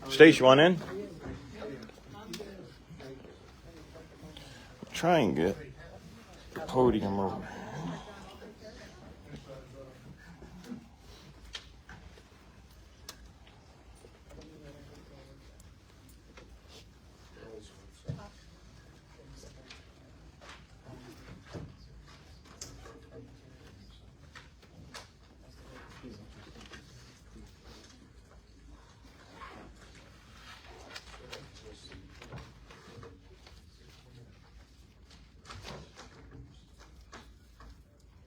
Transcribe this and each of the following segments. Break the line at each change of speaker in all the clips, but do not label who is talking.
Stace, you want in? Try and get the podium over.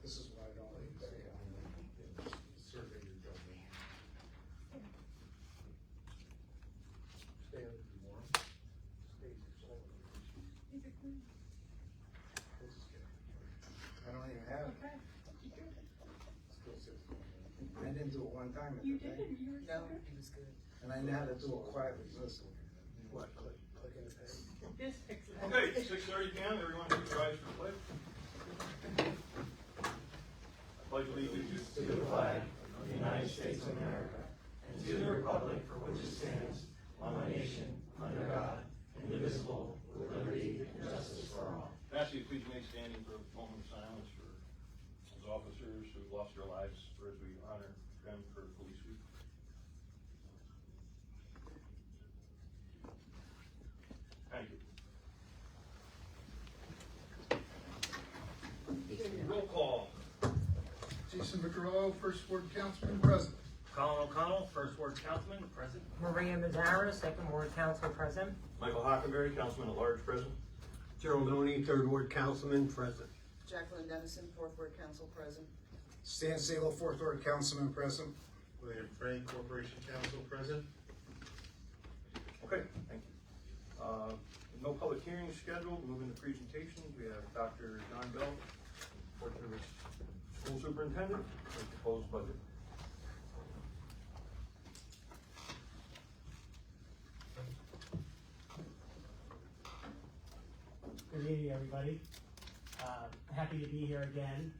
This is why I don't like to survey your judgment. Stay under the warm. Stay yourself. I don't even have it. I didn't do it one time.
You did, you were
No,
so good.
he was good.
And I know how to do it quietly. Listen. What? Click in the page.
This fixes it.
Okay, 6:30 p.m. Everyone can rise for the pledge. I pledge allegiance
To the flag of the United States of America and to the republic for which it stands, one nation, under God, indivisible, with liberty and justice for all.
Ask you to please remain standing for a moment of silence for those officers who lost their lives, or as we honor them for Police Week. Thank you. Roll call.
Jason Vicarola, First Ward Councilman, President.
Colin O'Connell, First Ward Councilman, present.
Maria Mazzara, Second Ward Council President.
Michael Hockenberry, Councilman at Large, present.
Gerald Oney, Third Ward Councilman, present.
Jacqueline Dennison, Fourth Ward Council President.
Stan Salo, Fourth Ward Councilman, President.
William Frank, Corporation Council, present.
Okay, thank you. No public hearings scheduled. Moving to presentations, we have Dr. John Bell, Fort River School Superintendent, for the proposed budget.
Good evening, everybody. Happy to be here again.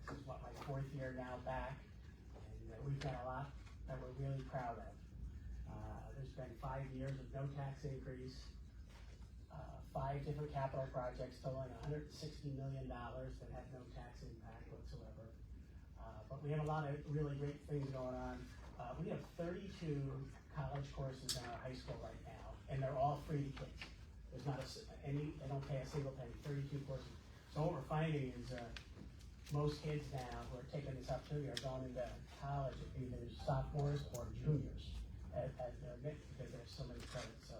This is my fourth year now back, and we've got a lot that we're really proud of. There's been 5 years of no tax increase, 5 different capital projects totaling $160 million that had no tax impact whatsoever. But we have a lot of really great things going on. We have 32 college courses in our high school right now, and they're all free to kids. There's not they don't pay a single penny, 32 courses. So what we're finding is most kids now who are taking this opportunity are going into college at either sophomores or juniors as their mix because there's so many credits. So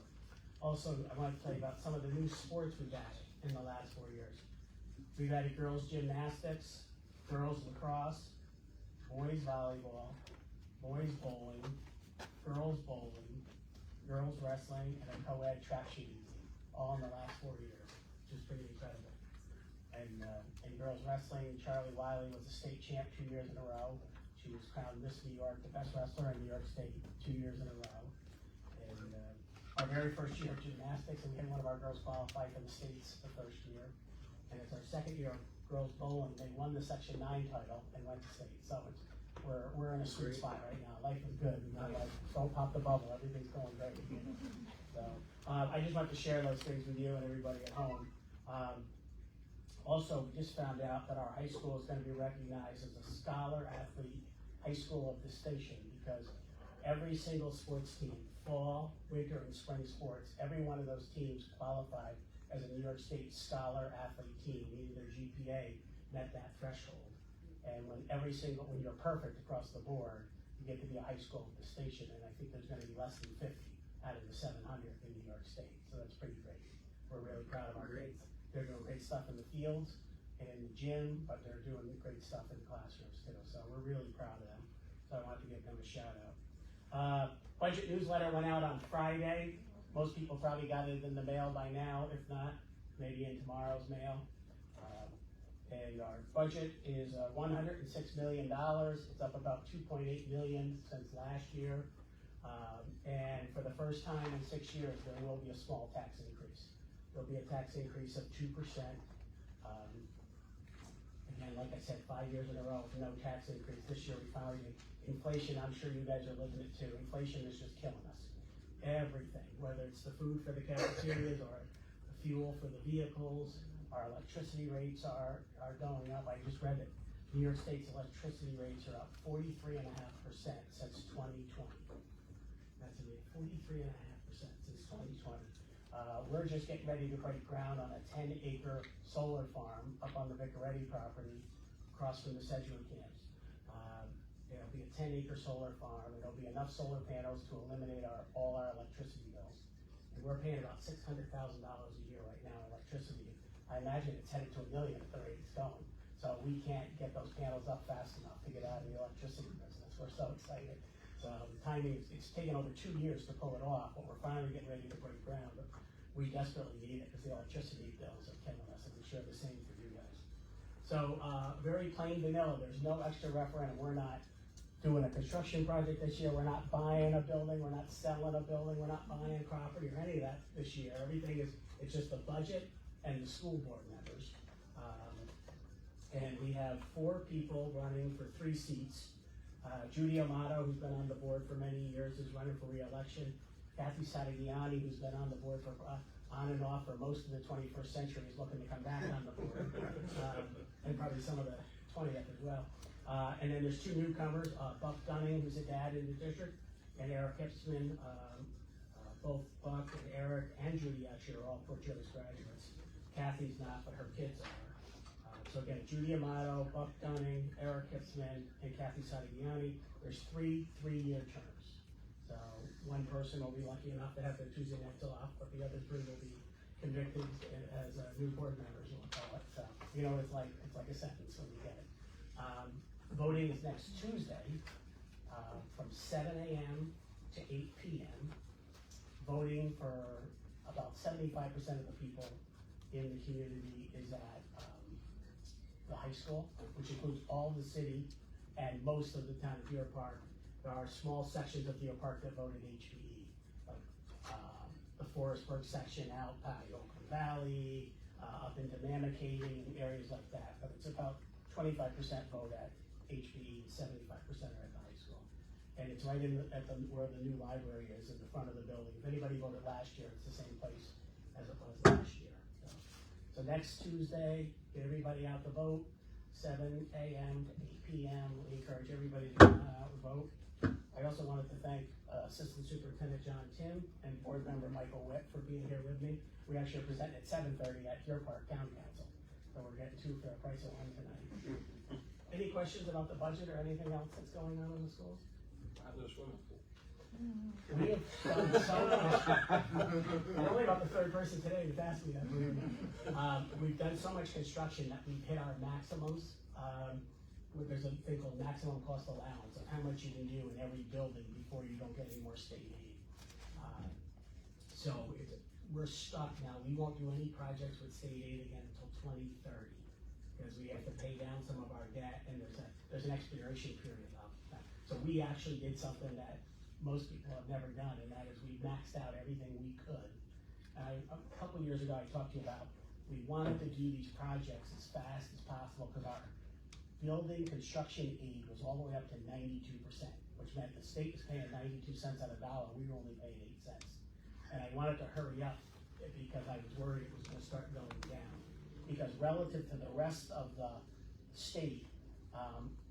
also, I want to tell you about some of the new sports we've added in the last 4 years. We've added girls gymnastics, girls lacrosse, boys volleyball, boys bowling, girls wrestling, and a co-ed track shooting team, all in the last 4 years, which is pretty incredible. And in girls wrestling, Charlie Wiley was a state champ 2 years in a row. She was crowned Miss New York, the best wrestler in New York State 2 years in a row. And our very first year of gymnastics, and we had one of our girls qualify for the states the first year. And it's our second year of girls bowling. They won the Section 9 title and went to state. So we're in a sweet spot right now. Life is good. You know, like, don't pop the bubble. Everything's going great. So I just want to share those things with you and everybody at home. Also, we just found out that our high school is going to be recognized as a scholar athlete high school of the station because every single sports team, fall, winter, and spring sports, every one of those teams qualified as a New York State scholar athlete team, meaning their GPA met that threshold. And when you're perfect across the board, you get to be a high school of the station, and I think there's going to be less than 50 out of the 700 in New York State. So that's pretty great. We're really proud of our kids. They're doing great stuff in the fields and in the gym, but they're doing great stuff in the classrooms too. So we're really proud of them. So I wanted to give them a shout out. Budget newsletter went out on Friday. Most people probably got it in the mail by now. If not, maybe in tomorrow's mail. And our budget is $106 million. It's up about $2.8 million since last year. And for the first time in 6 years, there will be a small tax increase. There'll be a tax increase of 2%. Again, like I said, 5 years in a row with no tax increase. This year we finally did. Inflation, I'm sure you guys are living it too. Inflation is just killing us. everything, whether it's the food for the cafeterias or the fuel for the vehicles. Our electricity rates are going up. I just read that New York State's electricity rates are up 43.5% since 2020. That's amazing, 43.5% since 2020. We're just getting ready to break ground on a 10-acre solar farm up on the Vicaretti property across from the Sedgwick camps. It'll be a 10-acre solar farm. It'll be enough solar panels to eliminate all our electricity bills. And we're paying about $600,000 a year right now in electricity. I imagine it's headed to $1 million at the rate it's going. So we can't get those panels up fast enough to get out of the electricity business. We're so excited. So the timing, it's taken over 2 years to pull it off, but we're finally getting ready to break ground. But we desperately need it because the electricity bills are killing us, and I'm sure the same for you guys. So very plain vanilla. There's no extra referendum. We're not doing a construction project this year. We're not buying a building. We're not selling a building. We're not buying property or any of that this year. Everything is, it's just the budget and the school board members. And we have 4 people running for 3 seats. Judy Amato, who's been on the board for many years, is running for re-election. Kathy Sadagiani, who's been on the board for on and off for most of the 21st century, is looking to come back on the board, and probably some of the 20th as well. And then there's 2 newcomers, Buck Dunning, who's a dad in the district, and Eric Hipsman. Both Buck and Eric and Judy actually are all Portillo's graduates. Kathy's not, but her kids are. So again, Judy Amato, Buck Dunning, Eric Hipsman, and Kathy Sadagiani. There's 3 3-year terms. So one person will be lucky enough to have their Tuesday nights off, but the other 3 will be convicted as new board members, we'll call it. So, you know, it's like a sentence when you get it. Voting is next Tuesday from 7 a.m. to 8 p.m. Voting for about 75% of the people in the community is at the high school, which includes all the city and most of the town of Deer Park. There are small sections of Deer Park that voted HPE, like the Forestburg section out by Oakland Valley, up into Mamakating and areas like that. But it's about 25% vote at HPE, 75% are at the high school. And it's right in where the new library is, in the front of the building. If anybody voted last year, it's the same place as it was last year. So next Tuesday, get everybody out to vote, 7 a.m. to 8 p.m. We encourage everybody to come out and vote. I also wanted to thank Assistant Superintendent John Tim and Board Member Michael Witt for being here with me. We actually are presenting at 7:30 at Deer Park Town Council. So we're getting 2 for the price of 1 tonight. Any questions about the budget or anything else that's going on in the schools? We have done so much. I'm only about the 3rd person today to ask me that. We've done so much construction that we've hit our maximums. There's a thing called maximum cost allowance of how much you can do in every building before you don't get any more state aid. So we're stuck now. We won't do any projects with state aid again until 2030 because we have to pay down some of our debt, and there's an expiration period of that. So we actually did something that most people have never done, and that is we maxed out everything we could. A couple of years ago, I talked to you about we wanted to do these projects as fast as possible because our building construction aid was all the way up to 92%, which meant the state was paying 92 cents on a dollar. We were only paying 8 cents. And I wanted to hurry up because I was worried it was going to start going down. Because relative to the rest of the state,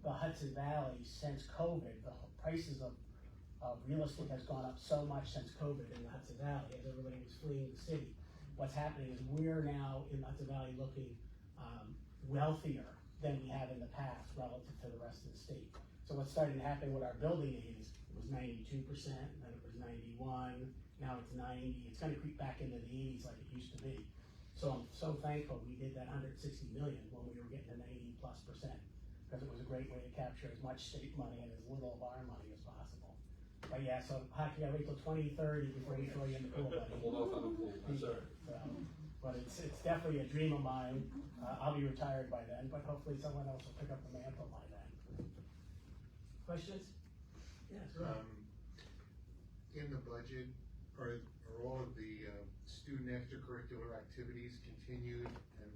the Hudson Valley, since COVID, the prices of real estate has gone up so much since COVID in the Hudson Valley as everybody was fleeing the city. What's happening is we're now in the Hudson Valley looking wealthier than we have in the past relative to the rest of the state. So what's starting to happen with our building aid is it was 92%, then it was 91, now it's 90. It's going to creep back into the 80s like it used to be. So I'm so thankful we did that 160 million when we were getting to 90+%, because it was a great way to capture as much state money and as little of our money as possible. But yeah, so hockey, I wait till 2030 before we throw you in the pool, buddy.
Hold off on the pool, sorry.
But it's definitely a dream of mine. I'll be retired by then, but hopefully someone else will pick up the mantle by then. Questions? Yes.
In the budget, are all of the student extracurricular activities continued and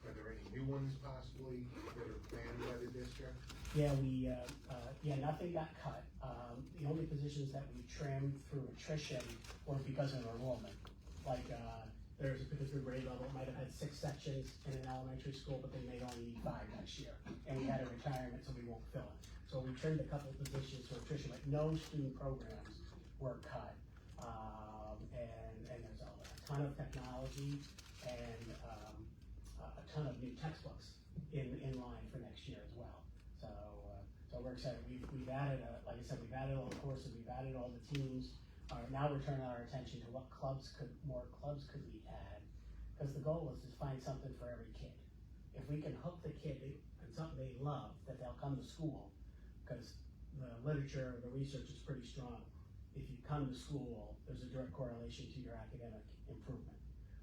Are there any new ones possibly that are planned by the district?
Yeah, nothing got cut. The only positions that we trimmed through attrition were because of enrollment. Like, there's a particular grade level, it might have had 6 sections in an elementary school, but they may only need 5 next year. And we had a retirement, so we won't fill it. So we trimmed a couple of positions to attrition, but no student programs were cut. And there's a ton of technology and a ton of new textbooks in line for next year as well. So we're excited. We've added, like I said, we've added all the courses, we've added all the teams. Now we're turning our attention to what more clubs could we add? Because the goal is to find something for every kid. If we can hook the kid in something they love, that they'll come to school. Because the literature, the research is pretty strong. If you come to school, there's a direct correlation to your academic improvement.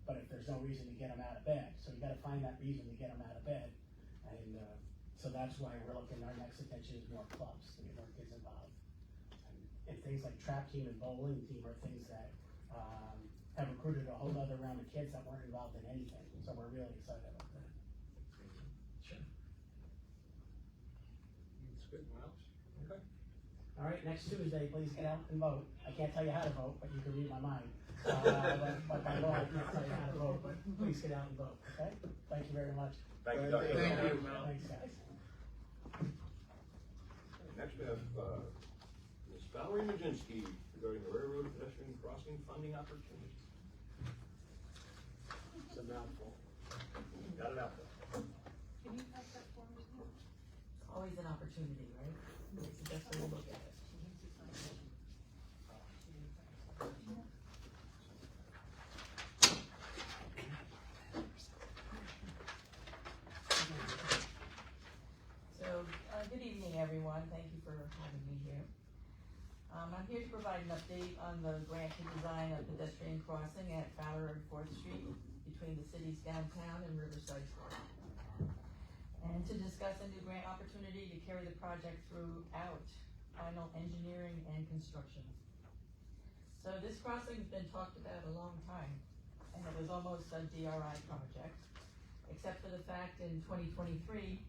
But if there's no reason to get them out of bed, so you gotta find that reason to get them out of bed. And so that's why we're looking, our next attention is more clubs, to get more kids involved. And things like trap team and bowling team are things that have recruited a whole other round of kids that weren't involved in anything. So we're really excited about that. Sure.
It's good. What else? Okay.
All right, next Tuesday, please get out and vote. I can't tell you how to vote, but you can read my mind. But by law, I can't tell you how to vote, but please get out and vote, okay? Thank you very much.
Thank you, Dr.
Thank you.
Thanks, guys.
Next we have, Ms. Valerie Majinski regarding the railroad pedestrian crossing funding opportunity.
It's a mouthful.
Got it out there.
Can you pass that for me?
Always an opportunity, right? It's the best way to look at it. Good evening, everyone. Thank you for having me here. I'm here to provide an update on the grant to design a pedestrian crossing at Fowler and 4th Street between the city's downtown and Riverside Park. And to discuss a new grant opportunity to carry the project throughout final engineering and construction. So this crossing's been talked about a long time, and it was almost a DRI project, except for the fact in 2023,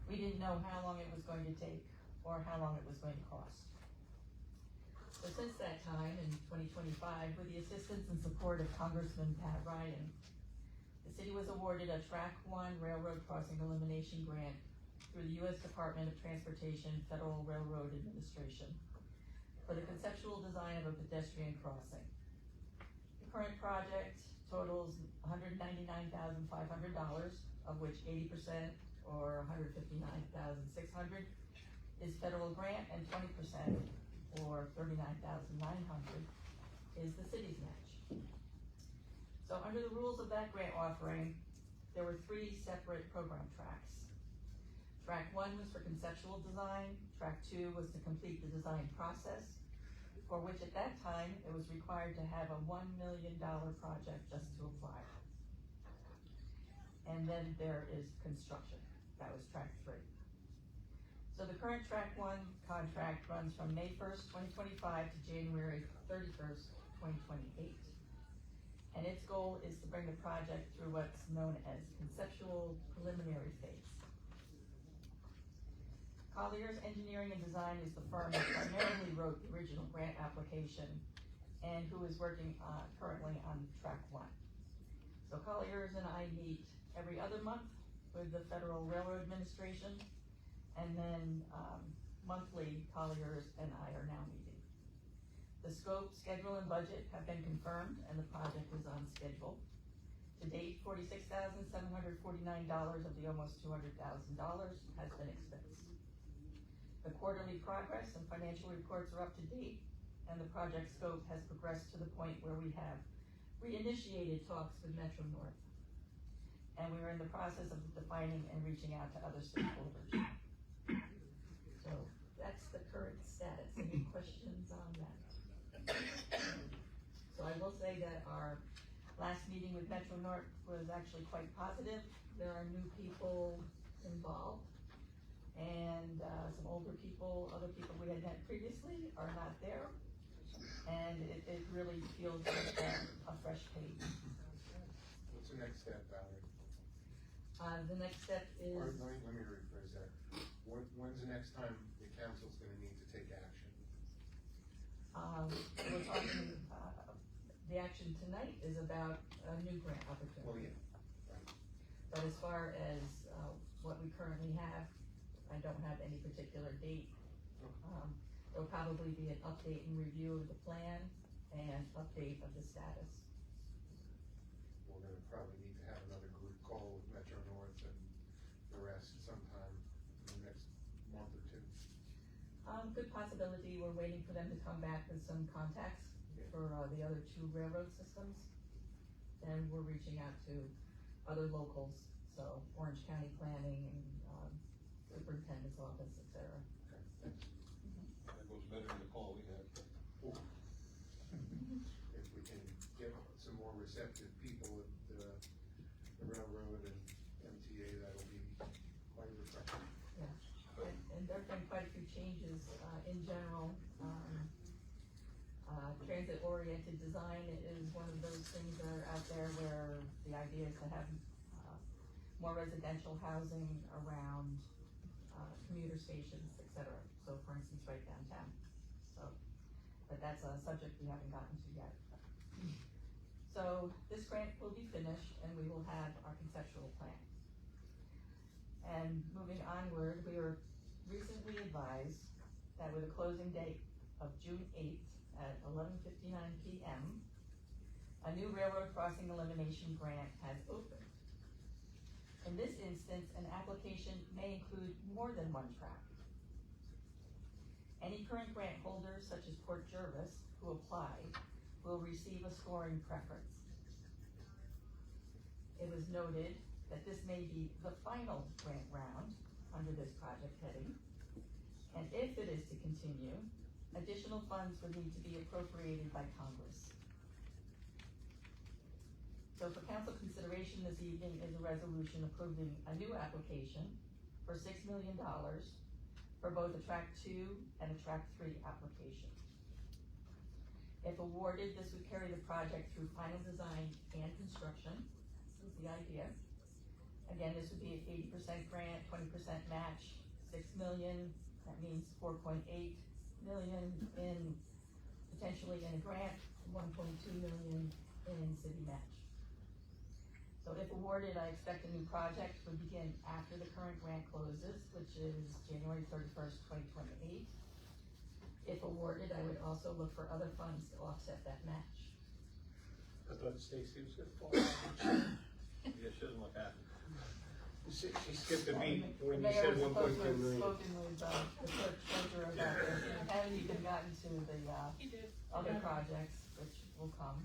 we didn't know how long it was going to take or how long it was going to cost. So since that time, in 2025, with the assistance and support of Congressman Pat Ryan, the city was awarded a Track 1 Railroad Crossing Elimination Grant through the U.S. Department of Transportation Federal Railroad Administration for the conceptual design of a pedestrian crossing. The current project totals $199,500, of which 80% or $159,600 is federal grant, and 20% or $39,900 is the city's match. So under the rules of that grant offering, there were 3 separate program tracks. Track 1 was for conceptual design, track 2 was to complete the design process, for which at that time it was required to have a $1 million project just to apply. And then there is construction. That was track 3. So the current track 1 contract runs from May 1st, 2025 to January 31st, 2028. And its goal is to bring the project through what's known as conceptual preliminary phase. Colliers Engineering and Design is the firm that primarily wrote the original grant application and who is working currently on track 1. So Colliers and I meet every other month with the Federal Railroad Administration, and then monthly Colliers and I are now meeting. The scope, schedule, and budget have been confirmed, and the project is on schedule. To date, $46,749 of the almost $200,000 has been expensed. The quarterly progress and financial reports are up to date, and the project scope has progressed to the point where we have reinitiated talks with Metro North. And we are in the process of defining and reaching out to other stakeholders. So that's the current status. Any questions on that? So I will say that our last meeting with Metro North was actually quite positive. There are new people involved, and some older people, other people we had met previously are not there. And it really feels like a fresh page.
What's the next step, Valerie?
The next step is,
Or, let me rephrase that. When's the next time the council's gonna need to take action?
we're talking, the action tonight is about a new grant
Well,
opportunity.
yeah, right.
But as far as, what we currently have, I don't have any particular date. There'll probably be an update and review of the plan and update of the status.
We're gonna probably need to have another group call with Metro North and the rest sometime in the next month or two.
Good possibility, we're waiting for them to come back with some contacts for, the other two railroad systems. And we're reaching out to other locals, so Orange County Planning and, Superintendent's Office, et cetera.
That goes better than the call we had.
If we can get some more receptive people at the railroad and MTA, that'll be quite refreshing.
And there've been quite a few changes, in general. Transit-oriented design is one of those things that are out there where the idea is to have, more residential housing around, commuter stations, et cetera. So for instance, right downtown. So, but that's a subject we haven't gotten to yet. So this grant will be finished and we will have our conceptual plan. And moving onward, we were recently advised that with a closing date of June 8th at 11:59 p.m., a new railroad crossing elimination grant has opened. In this instance, an application may include more than one track. Any current grant holders, such as Port Jervis, who apply, will receive a scoring preference. It was noted that this may be the final grant round under this project heading, and if it is to continue, additional funds would need to be appropriated by Congress. So for council consideration this evening is a resolution approving a new application for $6 million for both a track 2 and a track 3 application. If awarded, this would carry the project through final design and construction. This is the idea. Again, this would be an 80% grant, 20% match, $6 million. That means $4.8 million in, potentially in a grant, $1.2 million in city match. So if awarded, I expect a new project would begin after the current grant closes, which is January 31st, 2028. If awarded, I would also look for other funds to offset that match.
I thought Stacy was gonna fall.
Yeah, she doesn't look happy.
She skipped a beat
The
when you
mayor
said
was supposed
1.2
to have
million.
spoken with, the clerk treasurer about this, and I haven't even gotten to the,
He did.
other projects, which will come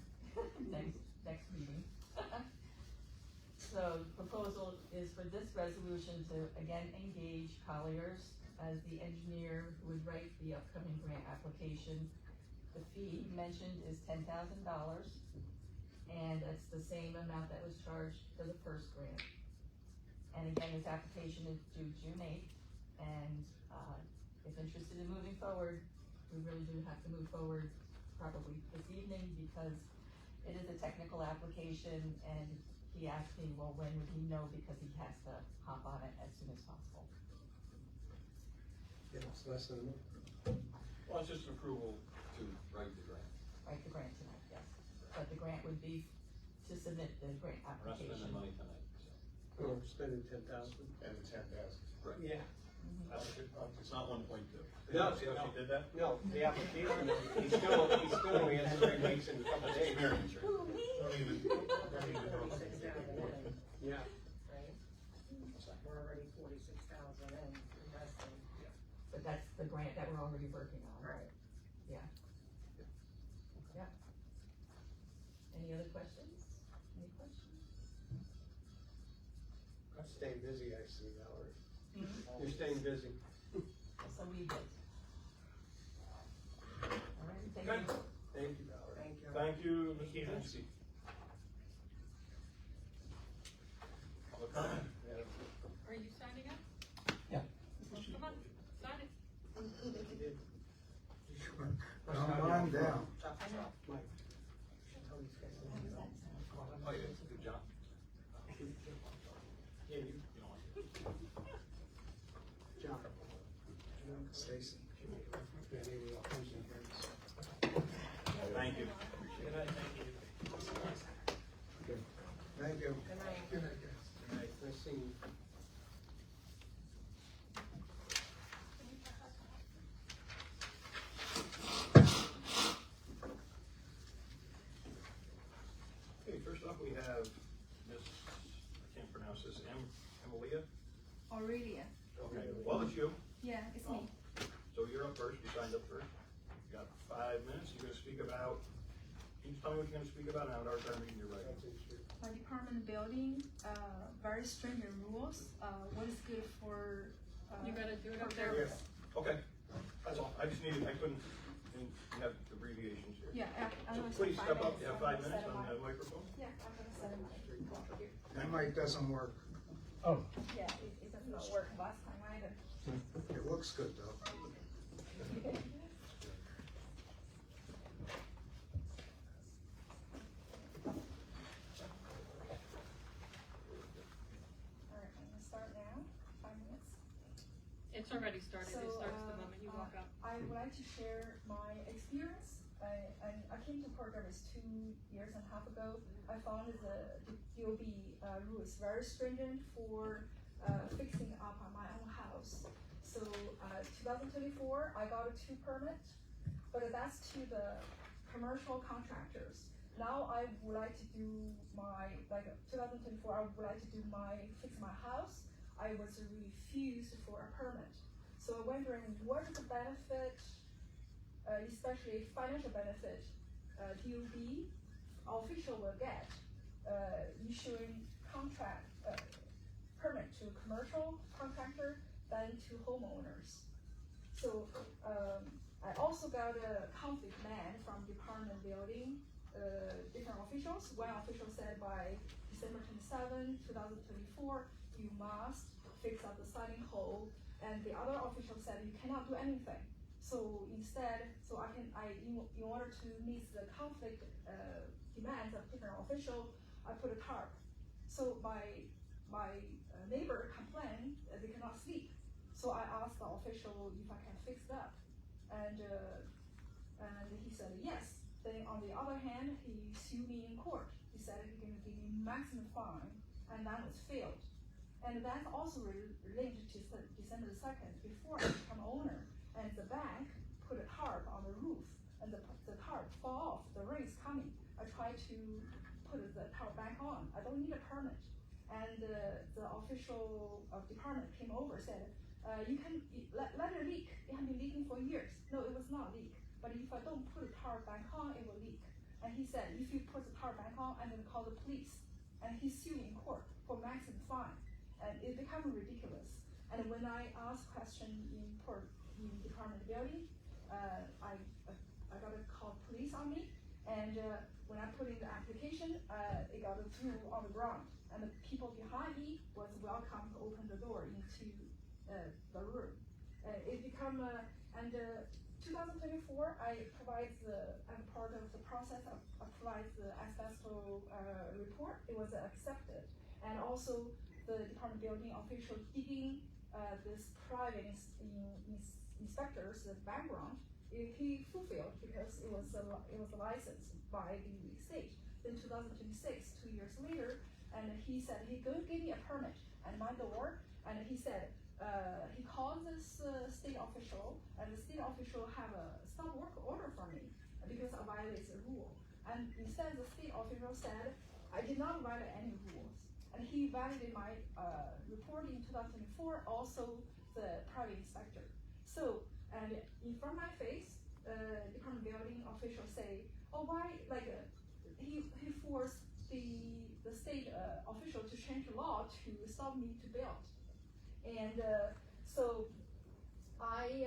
next meeting. So the proposal is for this resolution to again engage Colliers as the engineer who would write the upcoming grant application. The fee mentioned is $10,000, and it's the same amount that was charged for the first grant. And again, this application is due June 8th, and, if interested in moving forward, we really do have to move forward probably this evening because it is a technical application, and he asked me, well, when would he know, because he has to hop on it as soon as possible.
Yeah, it's less than a month.
Well, it's just approval to write the grant.
Write the grant tonight, yes, but the grant would be to submit the grant
We're not
application.
spending money tonight, so.
We're spending 10,000.
And the 10,000.
Right.
Yeah.
It's not 1.2.
No,
See how she did that?
No, the application, he's still only has 3 weeks and a couple days.
Experience, right?
Who, me?
Yeah.
Right? We're already 46,000 in investing.
But that's the grant that we're already working on.
Right.
Yeah. Yeah. Any other questions? Any questions?
I'm staying busy, I see, Valerie.
Mm-hmm.
You're staying busy.
So we did. All right, thank
Okay.
you.
Thank you, Valerie.
Thank you.
Thank you, Mr. Nancy. Public comment?
Are you signing up?
Yeah.
Come on, sign it.
Come on down. Mike.
Oh, yeah, good job. Yeah, you don't like it.
John. Stacy. Benny, we all come in here.
Thank you.
Good night, thank you.
Okay. Thank you.
Good night.
Good night, guys.
Good night.
Nice seeing you.
Okay, first up we have Miss, I can't pronounce this, Emilia?
Aurelia.
Okay, well, it's you.
Yeah, it's me.
So you're up first, you signed up first. You got 5 minutes, you're gonna speak about, can you tell me what you're gonna speak about, and I'll start reading your writing.
My department building, very stringent rules. What is good for?
You gotta do it
for
up there.
their-
Okay, that's all, I just needed, I couldn't, you have abbreviations here.
Yeah, I
So
was
please
like
step
5
up, you have 5
minutes,
minutes
I'm
on
gonna
the microphone.
Yeah, I'm gonna set it here.
That mic doesn't work.
Oh,
Yeah, it does not work last time either.
It looks good though.
Alright, I'm gonna start now, 5 minutes.
It's already started, it starts the moment you walk up.
I would like to share my experience. I came to Portuguese 2 years and a half ago. I found the DOB rules very stringent for fixing up on my own house. So 2024, I got a 2 permit, but that's to the commercial contractors. Now I would like to do my, like 2024, I would like to do fix my house. I was refused for a permit. So I'm wondering what is the benefit, especially financial benefit, DOB official will get issuing contract permit to commercial contractor than to homeowners. So I also got a conflict demand from department building, different officials. One official said by December 27, 2024, you must fix up the siding hole, and the other official said you cannot do anything. So instead, in order to meet the conflict demands of different official, I put a tarp. So my neighbor complained that they cannot sleep. So I asked the official if I can fix that, and he said yes. Then on the other hand, he sued me in court. He said he's going to give me maximum fine, and that was failed. And that's also related to December 2nd, before I become owner, and the bank put a tarp on the roof, and the tarp fall off, the rain is coming. I tried to put the tarp back on. I don't need a permit. And the official of department came over, said, you can let it leak. It has been leaking for years. No, it was not leak. But if I don't put the tarp back on, it will leak. And he said, if you put the tarp back on, I'm going to call the police. And he sued in court for maximum fine. And it became ridiculous. And when I asked question in department building, I got a call police on me. And when I put in the application, it got through on the ground. And the people behind me was welcome to open the door into the room. It become, 2024, I'm part of the process, I provide the asbestos report. It was accepted. And also the department building official digging this private inspector's background, he fulfilled because it was licensed by the state. Then 2026, 2 years later, and he said he gonna give me a permit at my door, and he said he called this state official, and the state official have a stop work order from me because I violated the rule. And instead, the state official said I did not violate any rules, and he validated my report in 2024. Also, the private inspector. So, and in front of my face, department building official say, oh, why, like, he forced the state official to change the law to stop me to build. And so I,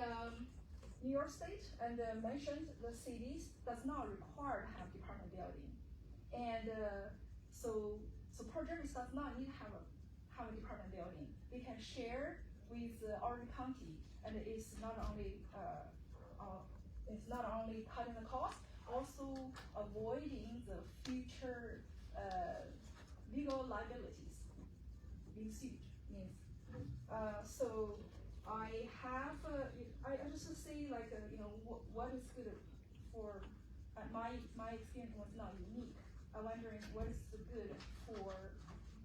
New York State and mentioned the cities does not require to have department building. And so Port Jervis does not need to have a department building. We can share with Orange County, and it's not only cutting the cost, also avoiding the future legal liabilities. huge, means. So I have, I just say like, what is good for, my experience was not unique. I'm wondering what is the good for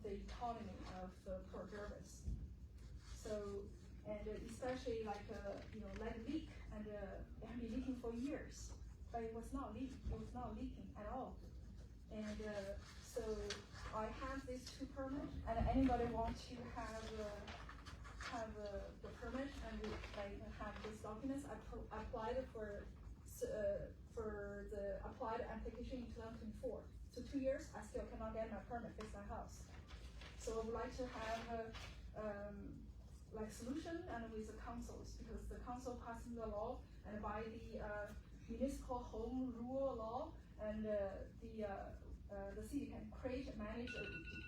the economy of Port Jervis. So, and especially like, like leak, and it had been leaking for years, but it was not leaking at all. And so I have these 2 permits, and anybody want to have the permit and like have these documents, I applied for the applied application in 2024. So 2 years, I still cannot get my permit fix my house. So I would like to have like solution and with the councils, because the council passing the law and by the municipal home rule law, and the city can create, manage,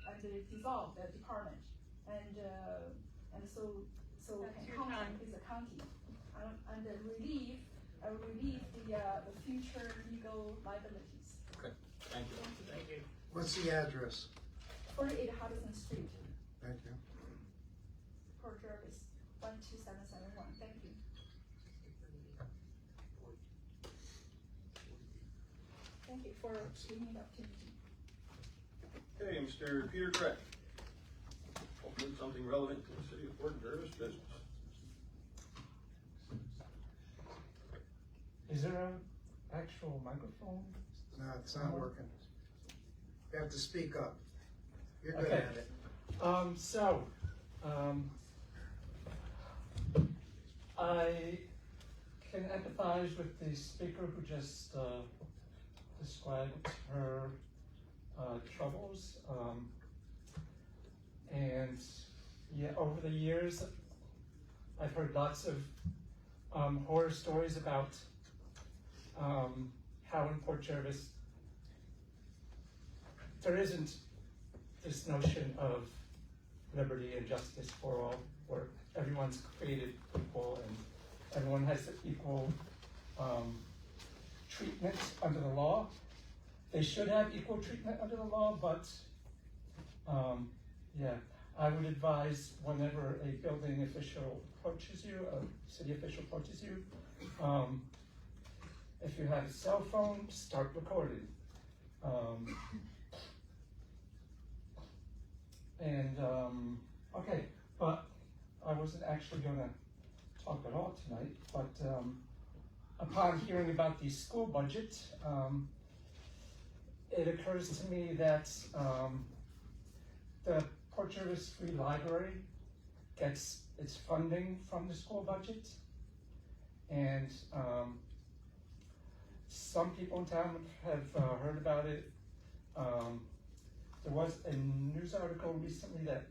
and dissolve the department, and so
That's your
county
time.
is a county, and relieve the future legal liabilities.
Okay, thank you.
Thank you.
What's the address?
48 Hudson Street,
Thank you.
Port Jervis, 12771. Thank you. Thank you for giving me the opportunity.
Okay, Mr. Peter Craig. Hopefully something relevant to the city of Port Jervis business.
Is there an actual microphone?
No, it's not working. You have to speak up. You're good
Okay.
at it.
I can empathize with the speaker who just described her troubles. And yeah, over the years, I've heard lots of horror stories about how in Port Jervis there isn't this notion of liberty and justice for all, where everyone's created equal and everyone has equal treatment under the law. They should have equal treatment under the law, but yeah, I would advise whenever a building official approaches you, a city official approaches you, if you have a cell phone, start recording. Okay, but I wasn't actually gonna talk at all tonight, but upon hearing about the school budget, it occurs to me that the Port Jervis Free Library gets its funding from the school budget, and some people in town have heard about it. There was a news article recently that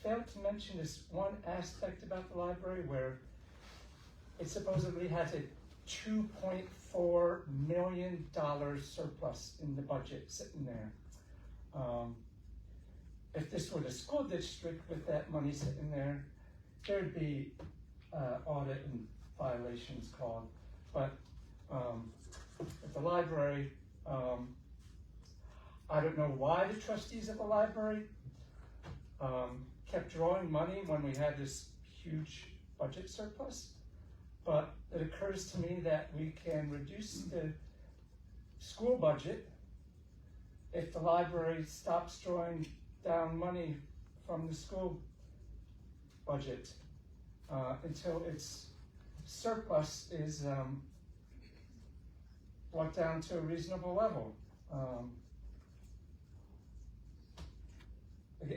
failed to mention this one aspect about the library where it supposedly has a $2.4 million surplus in the budget sitting there. If this were the school district with that money sitting there, there'd be audit and violations called. But at the library, I don't know why the trustees of the library kept drawing money when we had this huge budget surplus, but it occurs to me that we can reduce the school budget if the library stops drawing down money from the school budget until its surplus is brought down to a reasonable level.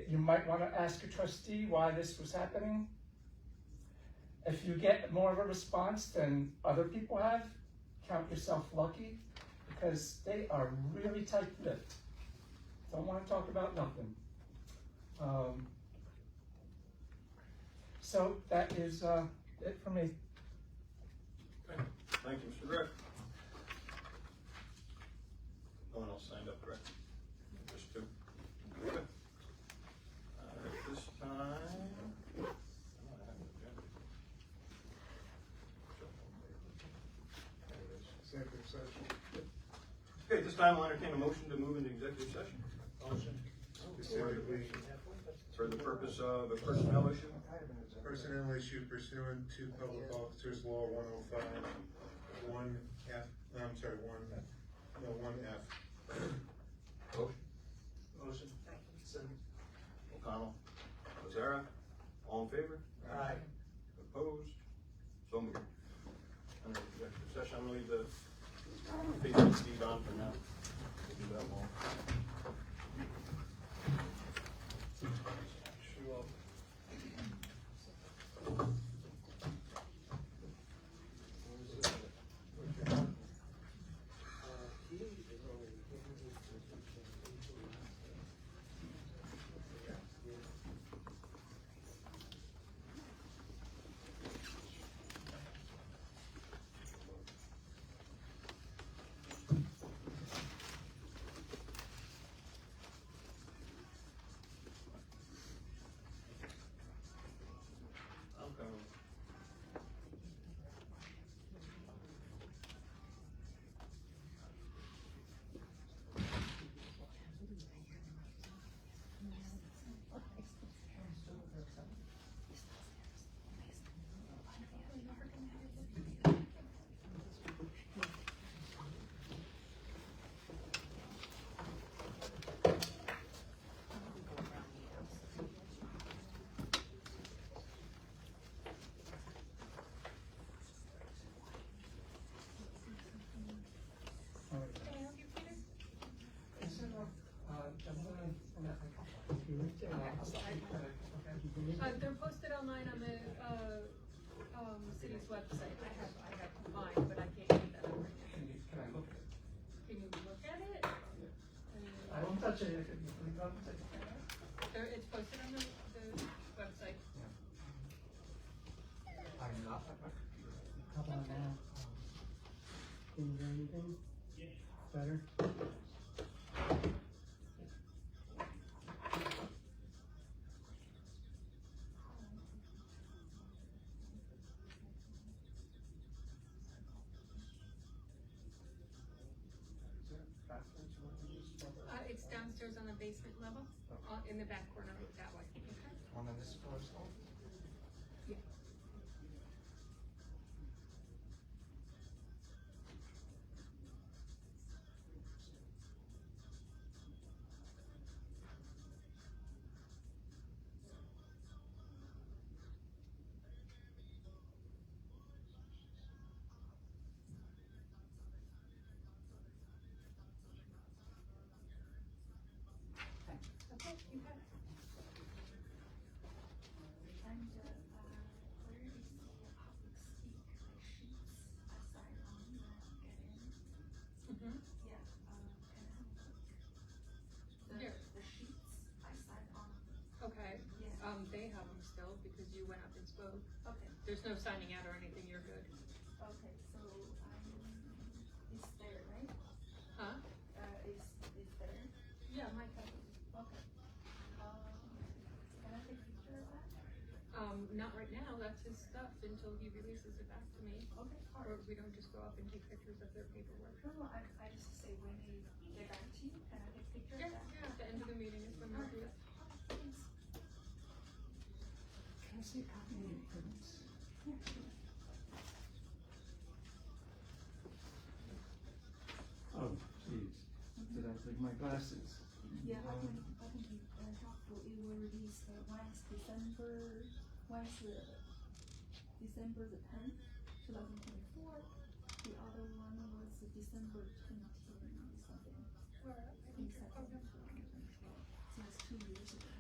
You might want to ask a trustee why this was happening. If you get more of a response than other people have, count yourself lucky, because they are really tight-lipped. Don't want to talk about nothing. So that is it for me.
Okay. Thank you, Mr. Gregg. No one else signed up, correct? Just 2. Okay. At this time,
Executive session.
okay, at this time I'll entertain a motion to move into executive session.
Motion.
Consider we
for the purpose of a personnel issue.
Personnel issue pursuant to Public Officers Law 105, 1F, I'm sorry, 1F.
Motion. O'Connell, Ozara, all in favor?
Aye.
Opposed? So moved. Under executive session, I'm gonna leave the Facebook feed on for now. We'll do that more.
They're posted online on the, city's website. I have mine, but I can't get that over here.
Can I look at it?
Can you look at it?
I won't touch it if it, you don't touch it.
It's posted on the website.
I'm not at my computer.
How about now? Can you hear anything? Better?
It's downstairs on the basement level, in the back corner, that way. Okay?
One of this floor.
Yeah. Okay, you have it. Mhm. Here. Okay, they have them still because you went up and spoke.
Okay,
There's no signing out or anything, you're good.
okay, so, it's there, right?
Huh?
It's there?
Yeah, my copy.
Okay. Can I take a picture of that?
Not right now, that's his stuff until he releases it back to me.
Okay,
Or
alright.
we don't just go up and take pictures of their paperwork.
No, I just say when they get back to you, can I take a picture
Yeah,
of that?
yeah, at the end of the meeting is when we'll do it.
Thanks.
Can I see a copy of your prints? Oh, jeez. Did I bring my glasses?
Yeah, I can be helpful. It will release once December the 10th, 2024. The other one was December 20 something. I think second. So it's 2 years ago.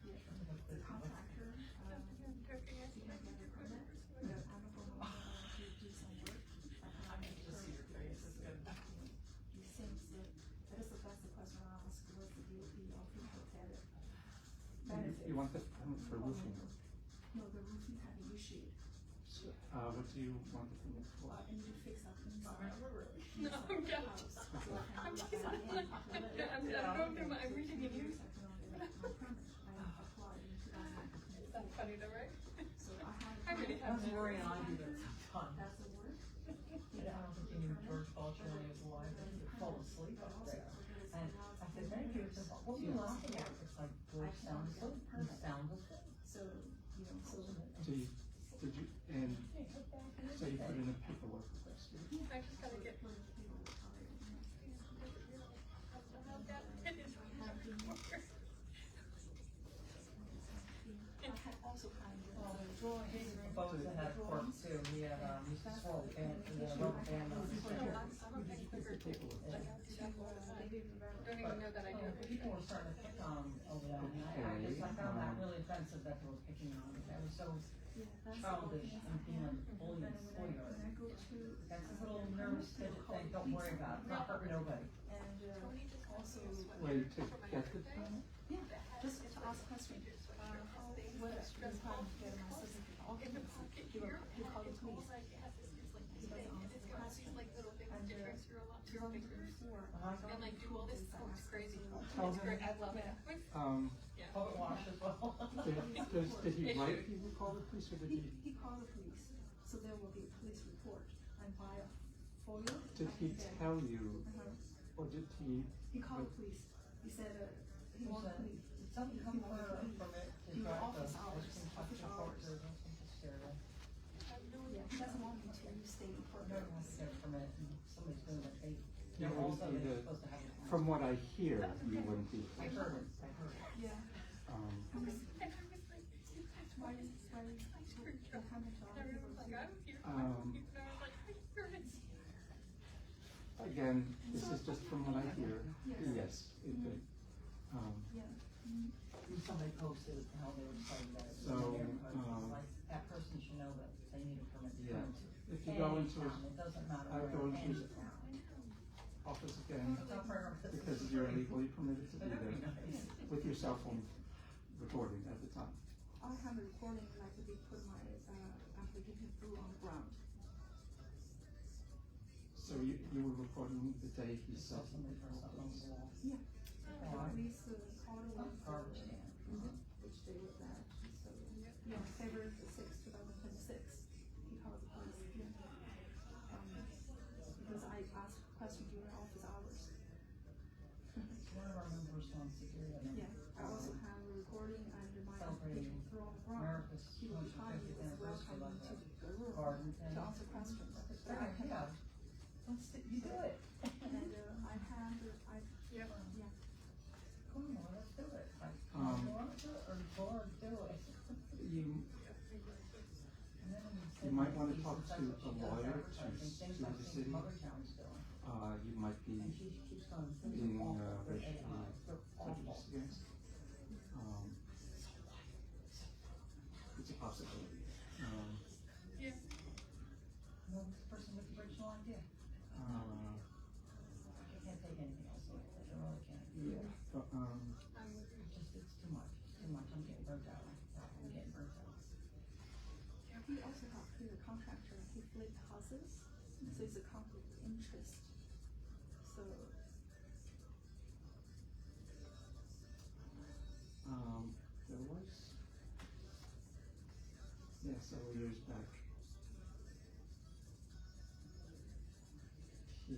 Yeah. The contractor, he can get a permit. The Amazon to do some work. I can just see your face. He seems that that's the question I asked was the DOT official tariff.
You want the permit for roofing?
No, the roofing had been issued.
So, what do you want the permit for?
I need to fix up inside.
No, I'm joking. I'm teasing. I'm going through my, I'm reading it here. That's funny though, right? I really have no.
Rory and I do that sometimes.
That's the word?
I don't think you knew George Balcher when he was alive, and he would fall asleep up there. And I said, thank you. He said, what were you laughing at? It's like, George sounds so Sound was good.
So, you know, so.
Did you, and so you put in a paperwork request?
I just gotta get my.
He's supposed to have court too, he had, used to swirl band, rubber band on his finger.
Don't even know that I do.
But people were starting to pick on him over that, and I found that really offensive that they were picking on him, that was so childish and being a bully in the schoolyard. That's a little nervous fidget thing, don't worry about it, it's not hurting nobody.
And also,
Wait, to get the permit?
yeah, just to ask questions. What spend time to get my sister to talk to me? He called the police. He doesn't answer the question. And drunk before.
And like do all this, it's crazy.
Tell
It's
him,
great, I love it.
Public wash as well.
did he write, he would call the police, or did he?
He called the police, so there will be a police report. And by a folio.
Did he tell you, or did he?
He called the police. He said, he wanted to leave.
Something come for a permit to
He
drive the
office hours,
ice cream truck
office
to court
hours.
or something hysteria.
Yeah, he doesn't want me to stay in court.
No one has to get a permit and somebody's doing it, they,
You
they're
wouldn't
also,
be
they're
the,
supposed to have it.
from what I hear, you wouldn't be.
I heard it.
Yeah.
Um,
Why what happened to other people?
Again, this is just from what I hear, yes, it did.
Yeah.
Somebody posted how they were saying that. It was
So,
in their post. It's like, that person should know that they need a permit to
Yeah.
come to.
If you go
any
into
town, it doesn't matter
I
where,
go into
any
his
town.
office again,
It's not for-
because you're legally permitted to be
But that'd
there,
be nice.
with your cell phone recording at the time.
I have a recording like they put my application through on the ground.
So you were recording the day he said.
Somebody throw something on the wall.
Yeah.
Oh,
At least called one for
Garbage can.
which they were that. So yeah, February 6, 2026. He called the police. Yeah. Because I asked a question during office hours.
One of our members on security.
Yeah. I also have a recording and my
Celebrating
application through on the ground.
America's
He was behind me,
250th
was
anniversary
welcoming
like
to
that.
the room
Garden thing.
to answer questions.
That's
But I
fair,
cannot.
You do it.
And I had, yeah.
Come on, let's do it. Like,
Um,
you wanna do it, or Lord, do it.
You,
And then when
You
say
might
that,
wanna
she
talk
says
to
that's what
a
she does,
lawyer to
advertising, things
sue
I've
the
seen
city.
other towns doing.
you might be
And she keeps going, things
being
are awful, they're
racially
AI, they're awful.
prejudiced against. It's a possibility.
No, this person with the original idea. I can't take anything else like that, I really can't.
Yeah, but,
It's too much, I'm getting burnt out, I'm getting burnt out.
He also got clear contractor, he flipped houses, so it's a conflict of interest. So,
there was, several years back, he,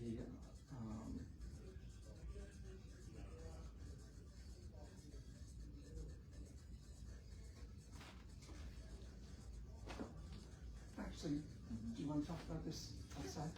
actually, do you wanna talk about this outside?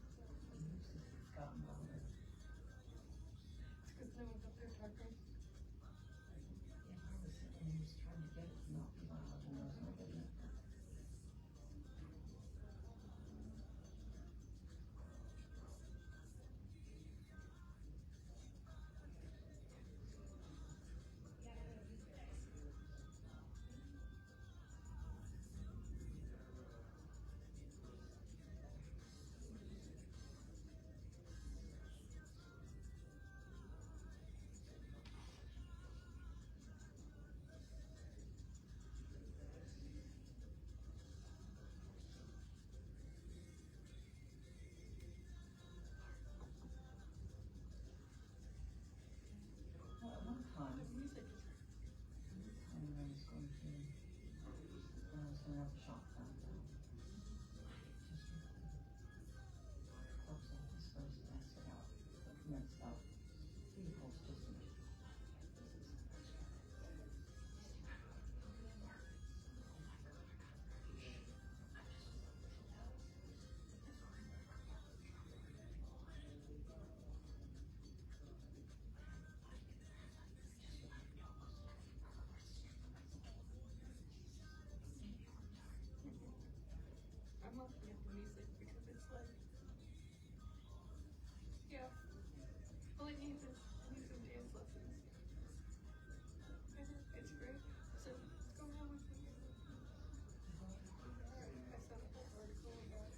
It's gotten better.
It's good no one's up there talking.
Yeah, I was sitting, he was trying to get it to not be loud, and there was nobody in there.
Yeah. Well, it needs some dance lessons. It's great. So what's going on with me? I saw a whole article about.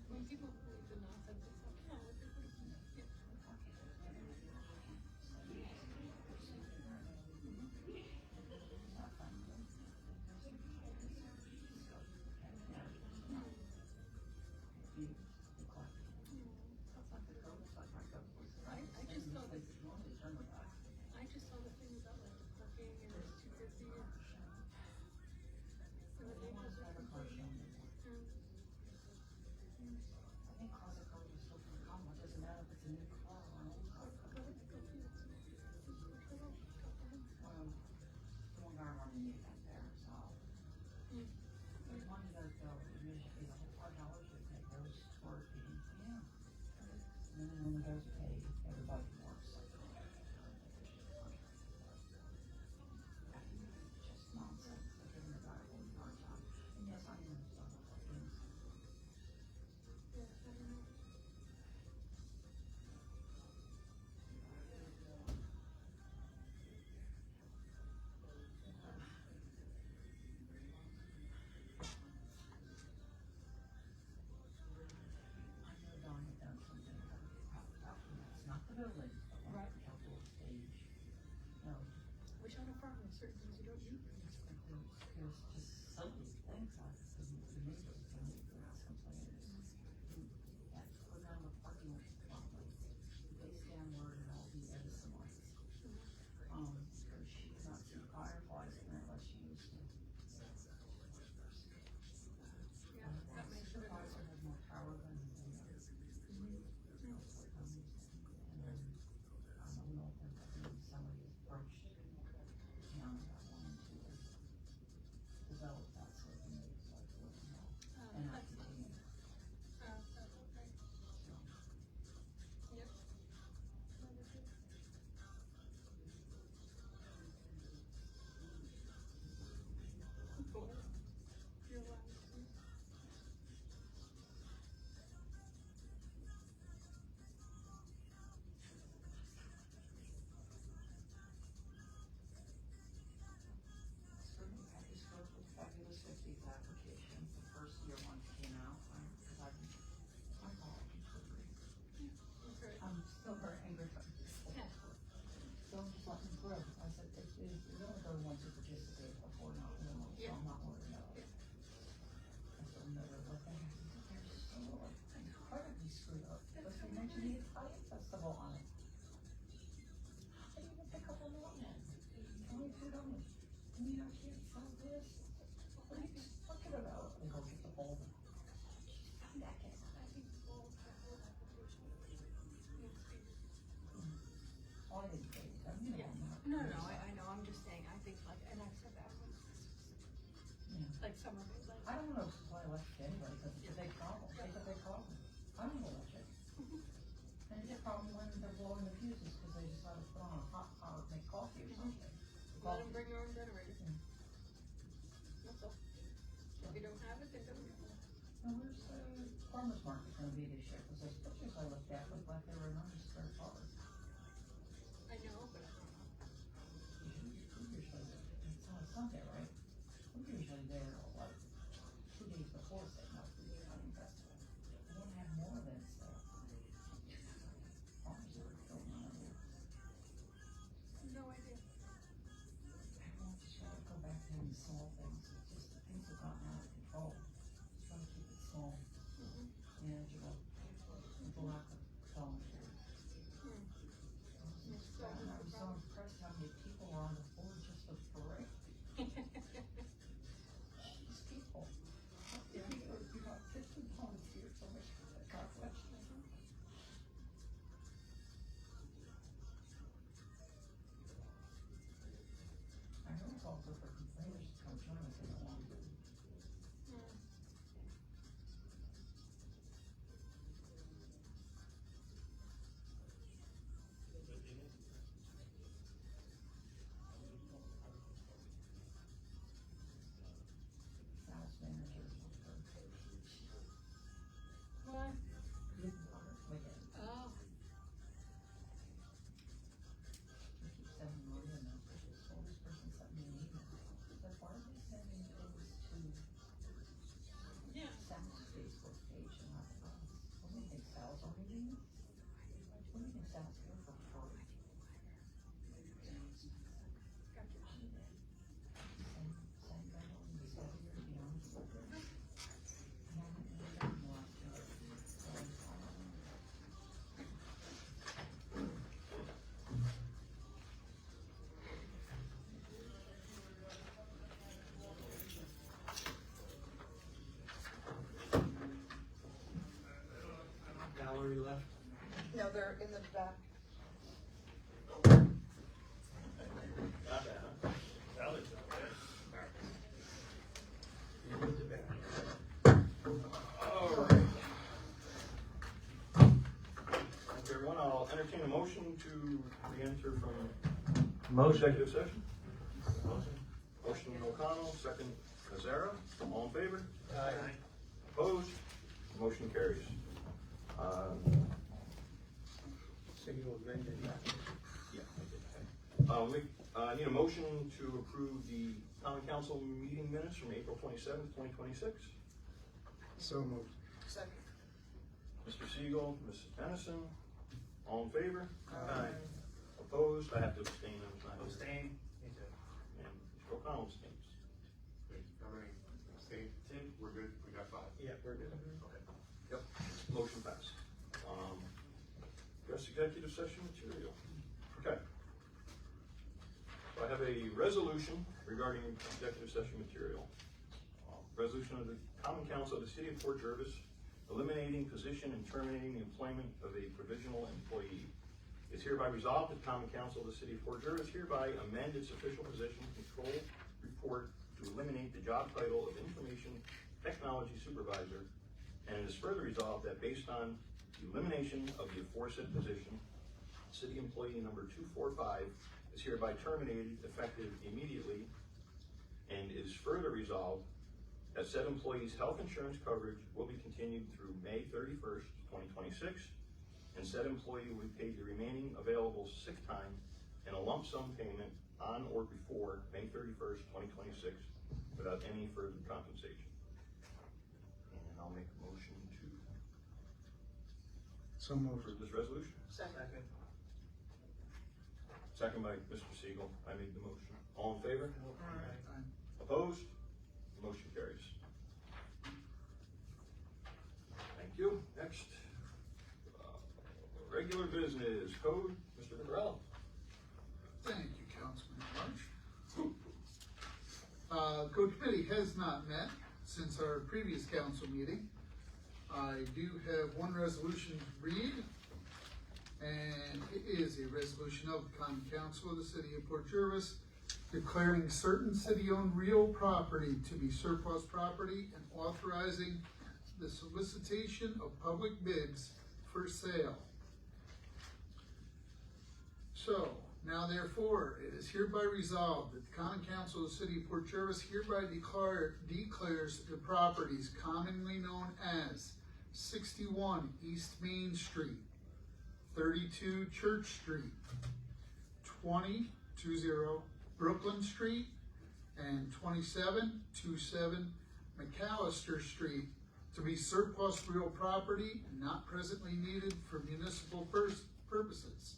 When people believe the nonsense, it's like, yeah, look at this. Yeah. I just saw the thing about like the parking and it's 250. And the neighbors are complaining.
I think closet code is still from Commonwealth, doesn't matter if it's a new car or an old car. The one guy running the event there, so. There's one of those, though, usually the whole $5 would pay those toward the, yeah. And then when those pay, everybody works. Just nonsense, they're giving the guy a whole hard time. And yes, I know some of the things.
Yeah, I don't know.
I know Don had done something about it's not the building, but like the outdoor stage. No,
Which on a farm, there's certain things you don't need.
it's like there's just so many things like the neighbors don't even ask complainers. That's put down the parking lot properly. They stand word and all the Edison lights. Because she cannot see fireflies in there unless she used to.
Yeah, that makes
The
it
fire has more power than the. And then, I don't know if somebody has approached the town about wanting to develop that sort of thing, like, and I continue,
okay.
so.
Yep. Cool. You're allowed to.
Certainly had this go with Fabulous 50s application, the first year one came out, because I thought I completely,
Okay.
I'm still very angry about this.
Yeah.
So I'm just letting it grow. I said, you're only the ones who participate before not willing, so
Yeah.
I'm not worried about it. I still know what they have, they're so incredibly screwed up, but they mentioned the Italian festival on it. I didn't even pick up on that one. Only $2. I mean, our kids sell this, what are you talking about? They go get the folder. That gets
I think all application needs to be.
all I didn't say, you know,
Yeah.
I'm not.
No, I know, I'm just saying, I think like, and I've said that once.
Yeah.
Like summer, like.
I don't know if supply electric anyway, because it's a big problem, it's a big problem. I don't know electric. And it's a problem when they're blowing the fuses, because they just let us put on a hot pot, make coffee or something.
Let them bring their own generator.
Yeah.
That's all. If you don't have it, then don't.
Now, where's the farmer's market gonna be this year? Because those pictures I looked at looked like they were in undisturbed forest.
I know, but I don't know.
Usually, it's on a Sunday, right? We're usually there, like, 2 days before, say, not the hunting festival. We wanna have more events there. Farmers are going on there.
No idea.
Everyone just try to go back there and solve things, it's just, things have gotten out of control. Just trying to keep it small, manageable.
your left?
No, they're in the back.
Got that, huh? Sally's not there.
Alright. Okay, everyone, I'll entertain a motion to re-enter from executive session. Motion O'Connell, second Azara, all in favor?
Aye.
Opposed? Motion carries.
Signal amended.
We need a motion to approve the common council meeting minutes from April 27th, 2026.
So moved.
Second.
Mr. Siegel, Ms. Tennyson, all in favor?
Aye.
Opposed? I have to abstain, I was not here.
Abstain? Me too.
And Mr. O'Connell abstains.
How many abstain?
Two?
We're good, we got 5.
Yeah, we're good.
Yep, motion passed. Address executive session material. Okay. So I have a resolution regarding executive session material. Resolution of the Common Council of the City of Port Jervis eliminating position and terminating the employment of a provisional employee. It's hereby resolved that the Common Council of the City of Port Jervis hereby amend its official position control report to eliminate the job title of Information Technology Supervisor. And it is further resolved that based on the elimination of the aforesaid position, city employee number 245 is hereby terminated effective immediately. And it is further resolved that said employee's health insurance coverage will be continued through May 31st, 2026. And said employee will be paid the remaining available sick time in a lump sum payment on or before May 31st, 2026 without any further compensation. And I'll make a motion to
So moved.
approve this resolution.
Second.
Second by Mr. Siegel. I made the motion. All in favor?
Aye.
Opposed? Motion carries. Thank you. Next, regular business code, Mr. Vicarello.
Thank you, Councilman March. Code Committee has not met since our previous council meeting. I do have one resolution to read, and it is a resolution of the Common Council of the City of Port Jervis declaring certain city-owned real property to be surplus property and authorizing the solicitation of public bids for sale. So, now therefore, it is hereby resolved that the Common Council of the City of Port Jervis hereby declares the properties commonly known as 61 East Main Street, 32 Church Street, 20 Brooklyn Street, and 2727 McAllister Street to be surplus real property and not presently needed for municipal purposes.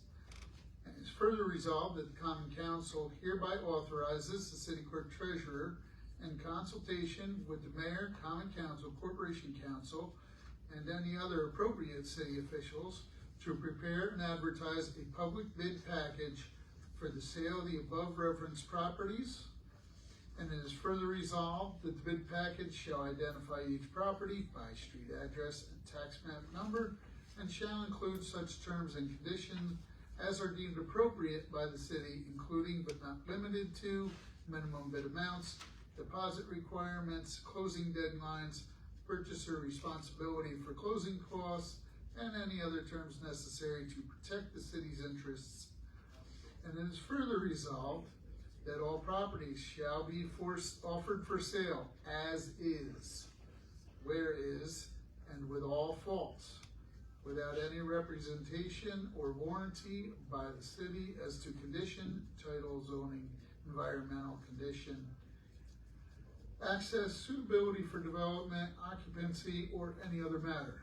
And it's further resolved that the Common Council hereby authorizes the City Clerk Treasurer in consultation with the Mayor, Common Council, Corporation Council, and any other appropriate city officials to prepare and advertise a public bid package for the sale of the above referenced properties. And it is further resolved that the bid package shall identify each property by street address and tax map number and shall include such terms and conditions as are deemed appropriate by the city, including but not limited to minimum bid amounts, deposit requirements, closing deadlines, purchaser responsibility for closing costs, and any other terms necessary to protect the city's interests. And it is further resolved that all properties shall be offered for sale as is, where is, and with all faults, without any representation or warranty by the city as to condition, title, zoning, environmental condition, access, suitability for development, occupancy, or any other matter.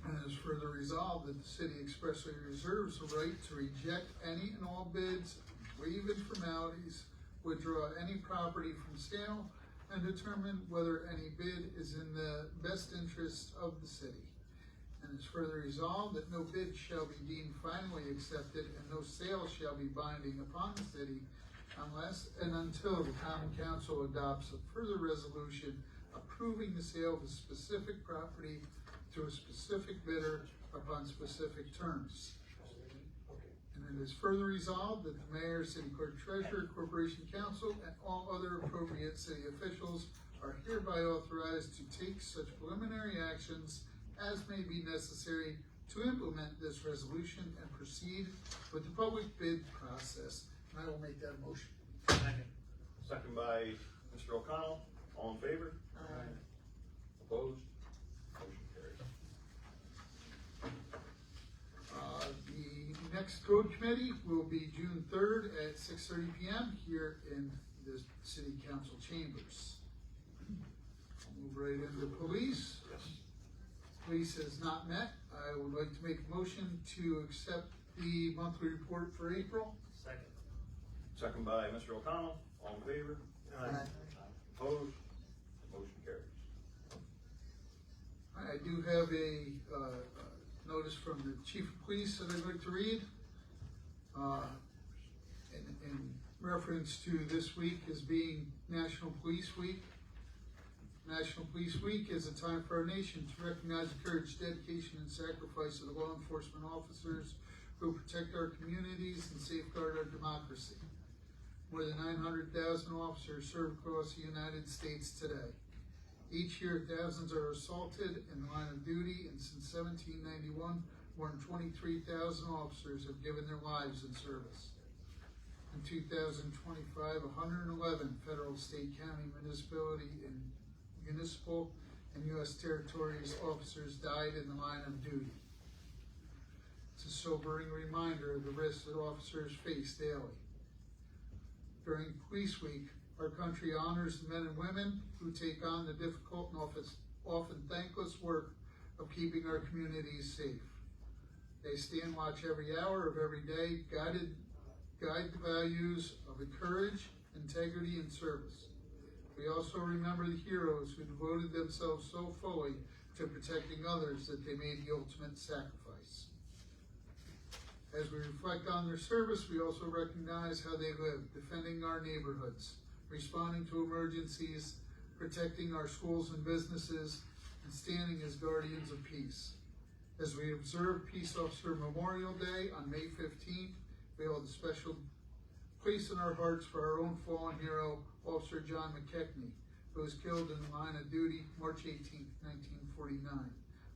And it is further resolved that the city expressly reserves the right to reject any and all bids, waive formalities, withdraw any property from sale, and determine whether any bid is in the best interest of the city. And it is further resolved that no bid shall be deemed finally accepted and no sale shall be binding upon the city unless and until the Common Council adopts a further resolution approving the sale of a specific property to a specific bidder upon specific terms. And it is further resolved that the mayor, city clerk, treasurer, corporation council, and all other appropriate city officials are hereby authorized to take such preliminary actions as may be necessary to implement this resolution and proceed with the public bid process. And I will make that motion.
Second by Mr. O'Connell. All in favor?
Aye.
Opposed? Motion carries.
The next road committee will be June 3rd at 6:30 p.m. here in the city council chambers. I'll move right into police.
Yes.
Police has not met. I would like to make a motion to accept the monthly report for April.
Second.
Second by Mr. O'Connell. All in favor?
Aye.
Opposed? Motion carries.
I do have a notice from the chief of police that I'd like to read. In reference to this week as being National Police Week. National Police Week is a time for our nation to recognize the courage, dedication, and sacrifice of the law enforcement officers who protect our communities and safeguard our democracy. More than 900,000 officers serve across the United States today. Each year, thousands are assaulted in the line of duty, and since 1791, more than 23,000 officers have given their lives in service. In 2025, 111 federal, state, county, municipal, and U.S. territories officers died in the line of duty. It's a sobering reminder of the risks that officers face daily. During Police Week, our country honors the men and women who take on the difficult and often thankless work of keeping our communities safe. They stand watch every hour of every day, guide the values of courage, integrity, and service. We also remember the heroes who devoted themselves so fully to protecting others that they made the ultimate sacrifice. As we reflect on their service, we also recognize how they lived, defending our neighborhoods, responding to emergencies, protecting our schools and businesses, and standing as guardians of peace. As we observe Peace Officer Memorial Day on May 15th, we hold a special place in our hearts for our own fallen hero, Officer John McKechnie, who was killed in the line of duty March 18th, 1949,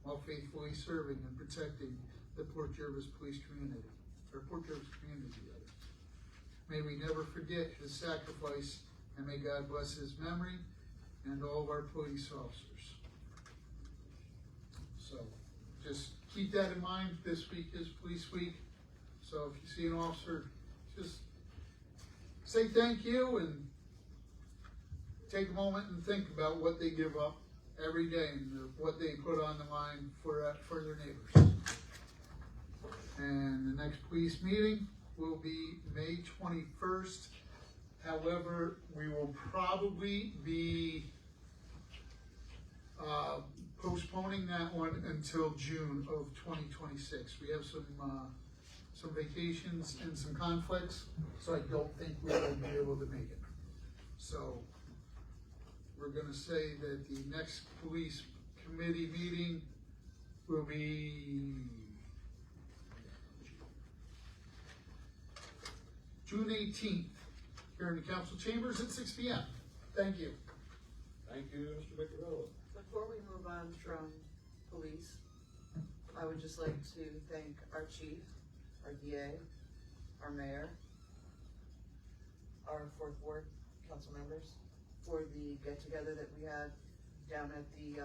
while faithfully serving and protecting the Port Jervis Police Community, or Port Jervis Community, rather. May we never forget his sacrifice, and may God bless his memory and all of our police officers. So, just keep that in mind. This week is Police Week. So if you see an officer, just say thank you and take a moment and think about what they give up every day and what they put on the line for their neighbors. And the next police meeting will be May 21st. However, we will probably be postponing that one until June of 2026. We have some vacations and some conflicts, so I don't think we will be able to make it. So we're going to say that the next police committee meeting will be June 18th here in the council chambers at 6 p.m. Thank you.
Thank you, Mr. Victorella.
Before we move on from police, I would just like to thank our chief, our DA, our mayor, our 4th Ward council members for the get-together that we had down at the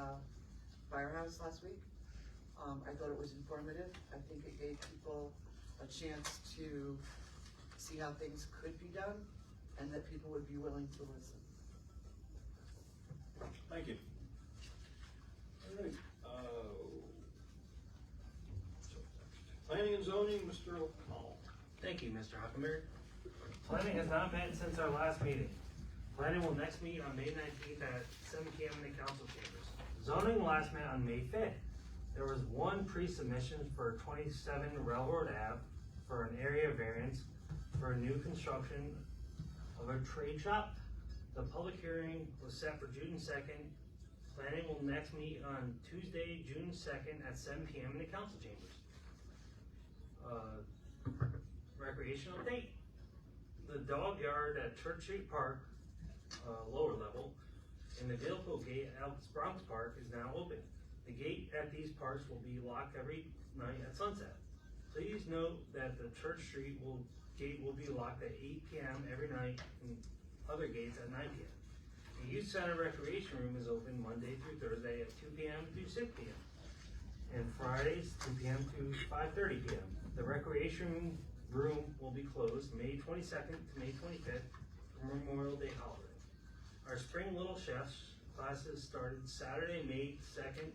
firehouse last week. I thought it was informative. I think it gave people a chance to see how things could be done and that people would be willing to listen.
Thank you. All right. Planning and zoning, Mr. O'Connell.
Thank you, Mr. Huckenberry. Planning has not met since our last meeting. Planning will next meet on May 19th at 7 p.m. in the council chambers. Zoning last met on May 5th. There was one pre-submission for 27 Railroad Ave for an area variance for a new construction of a trade shop. The public hearing was set for June 2nd, Planning will next meet on Tuesday, June 2nd at 7 p.m. in the council chambers. Recreation update. The dog yard at Church Street Park, lower level, and the Dalepool Gate at Elks Bronx Park is now open. The gate at these parks will be locked every night at sunset. Please note that the Church Street gate will be locked at 8 p.m. every night and other gates at 9 p.m. The Youth Center Recreation Room is open Monday through Thursday at 2 p.m. to 6 p.m. and Fridays 2 p.m. to 5:30 p.m. The Recreation Room will be closed May 22nd to May 25th for Memorial Day holiday. Our Spring Little Chefs classes started Saturday, May 2nd.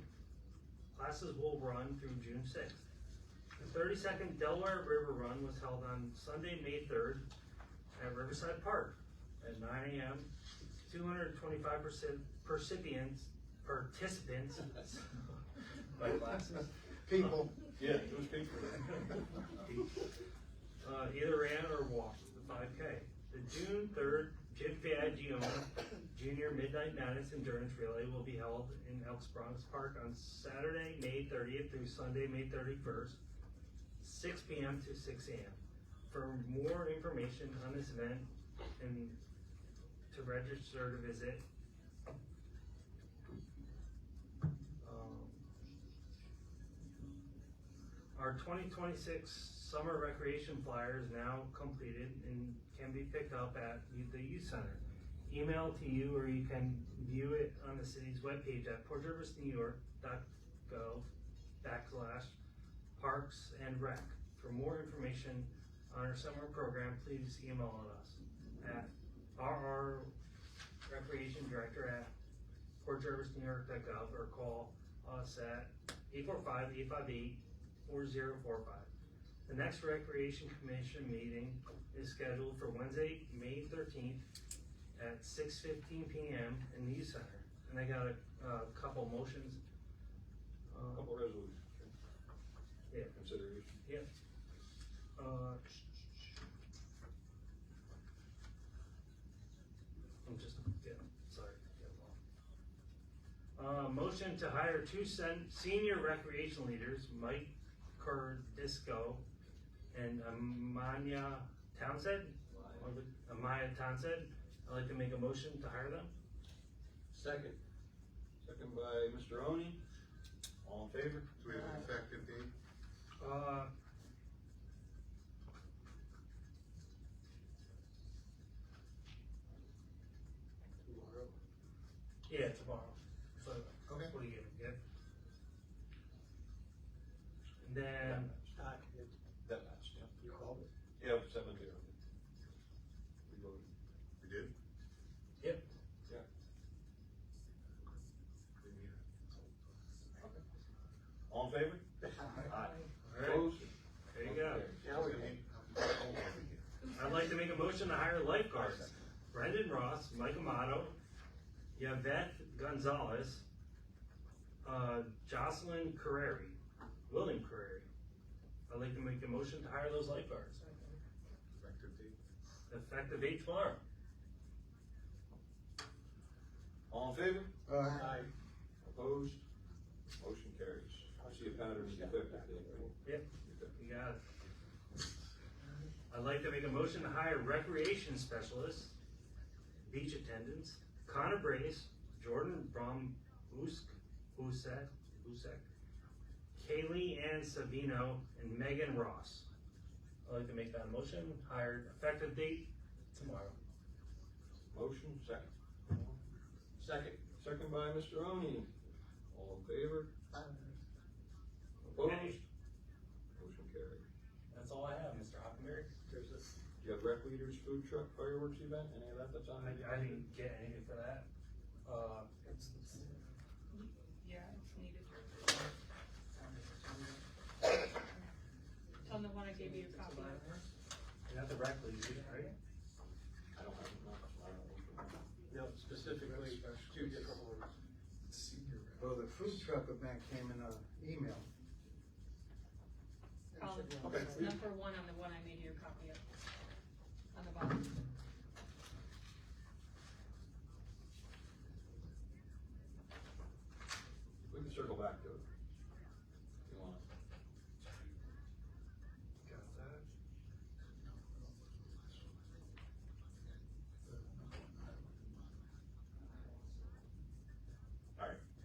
Classes will run through June 6th. The 32nd Delaware River Run was held on Sunday, May 3rd at Riverside Park at 9 a.m. 225 participants, by classes.
People. Yeah, it was people.
Either ran or walked the 5K. The June 3rd Jim Fagione Junior Midnight Madness Endurance Relay will be held in Elks Bronx Park on Saturday, May 30th through Sunday, May 31st, 6 p.m. to 6 a.m. For more information on this event and to register to visit, our 2026 summer recreation flyer is now completed and can be picked up at the youth center. Email to you, or you can view it on the city's webpage at portriversnewyork.gov/parks and rec. For more information on our summer program, please email us at rrrecreationdirector@portriversnewyork.gov or call us at 845-858-4045. The next Recreation Commission meeting is scheduled for Wednesday, May 13th at 6:15 p.m. in the youth center. And I got a couple motions.
Couple resolutions.
Yeah.
Consideration.
Yeah. I'm just, yeah, sorry. Motion to hire two senior recreation leaders, Mike Cordisco and Amaya Townsend. I'd like to make a motion to hire them.
Second. Second by Mr. Oni. All in favor?
Do we have an effective date?
Tomorrow.
Yeah, tomorrow. So,
Okay.
what do you get? And then,
That matched, yeah. You called it? Yeah, 7-0. We voted.
We did?
yep,
Yeah. All in favor? Aye.
Alright.
Opposed?
There you go.
Now we can.
I'd like to make a motion to hire lifeguards. Brendan Ross, Mike Amato, Yvette Gonzalez, Jocelyn Carreri, William Carreri. I'd like to make a motion to hire those lifeguards.
Effective date?
Effective date tomorrow.
All in favor?
Aye.
Opposed? Motion carries. I see a pattern in the effective date, right?
Yep, you got it. I'd like to make a motion to hire recreation specialists, beach attendants, Connor Brace, Jordan Busek, Kaylee Ann Savino, and Megan Ross. I'd like to make that motion, hired effective date tomorrow.
Motion, second. Second. Second by Mr. Oni. All in favor? Opposed?
Okay.
Motion carried.
That's all I have, Mr. Hockenberry.
Do you have rec leaders, food truck, fireworks event, any of that that's on?
I didn't get anything for that.
Yeah, it's needed. It's on the one I gave you a copy of.
You're not the rec lead, right?
I don't have it, no, I don't know.
No, specifically, two different ones.
Senior.
Well, the food truck event came in an email.
Okay.
It's number one on the one I made you a copy of. On the bottom.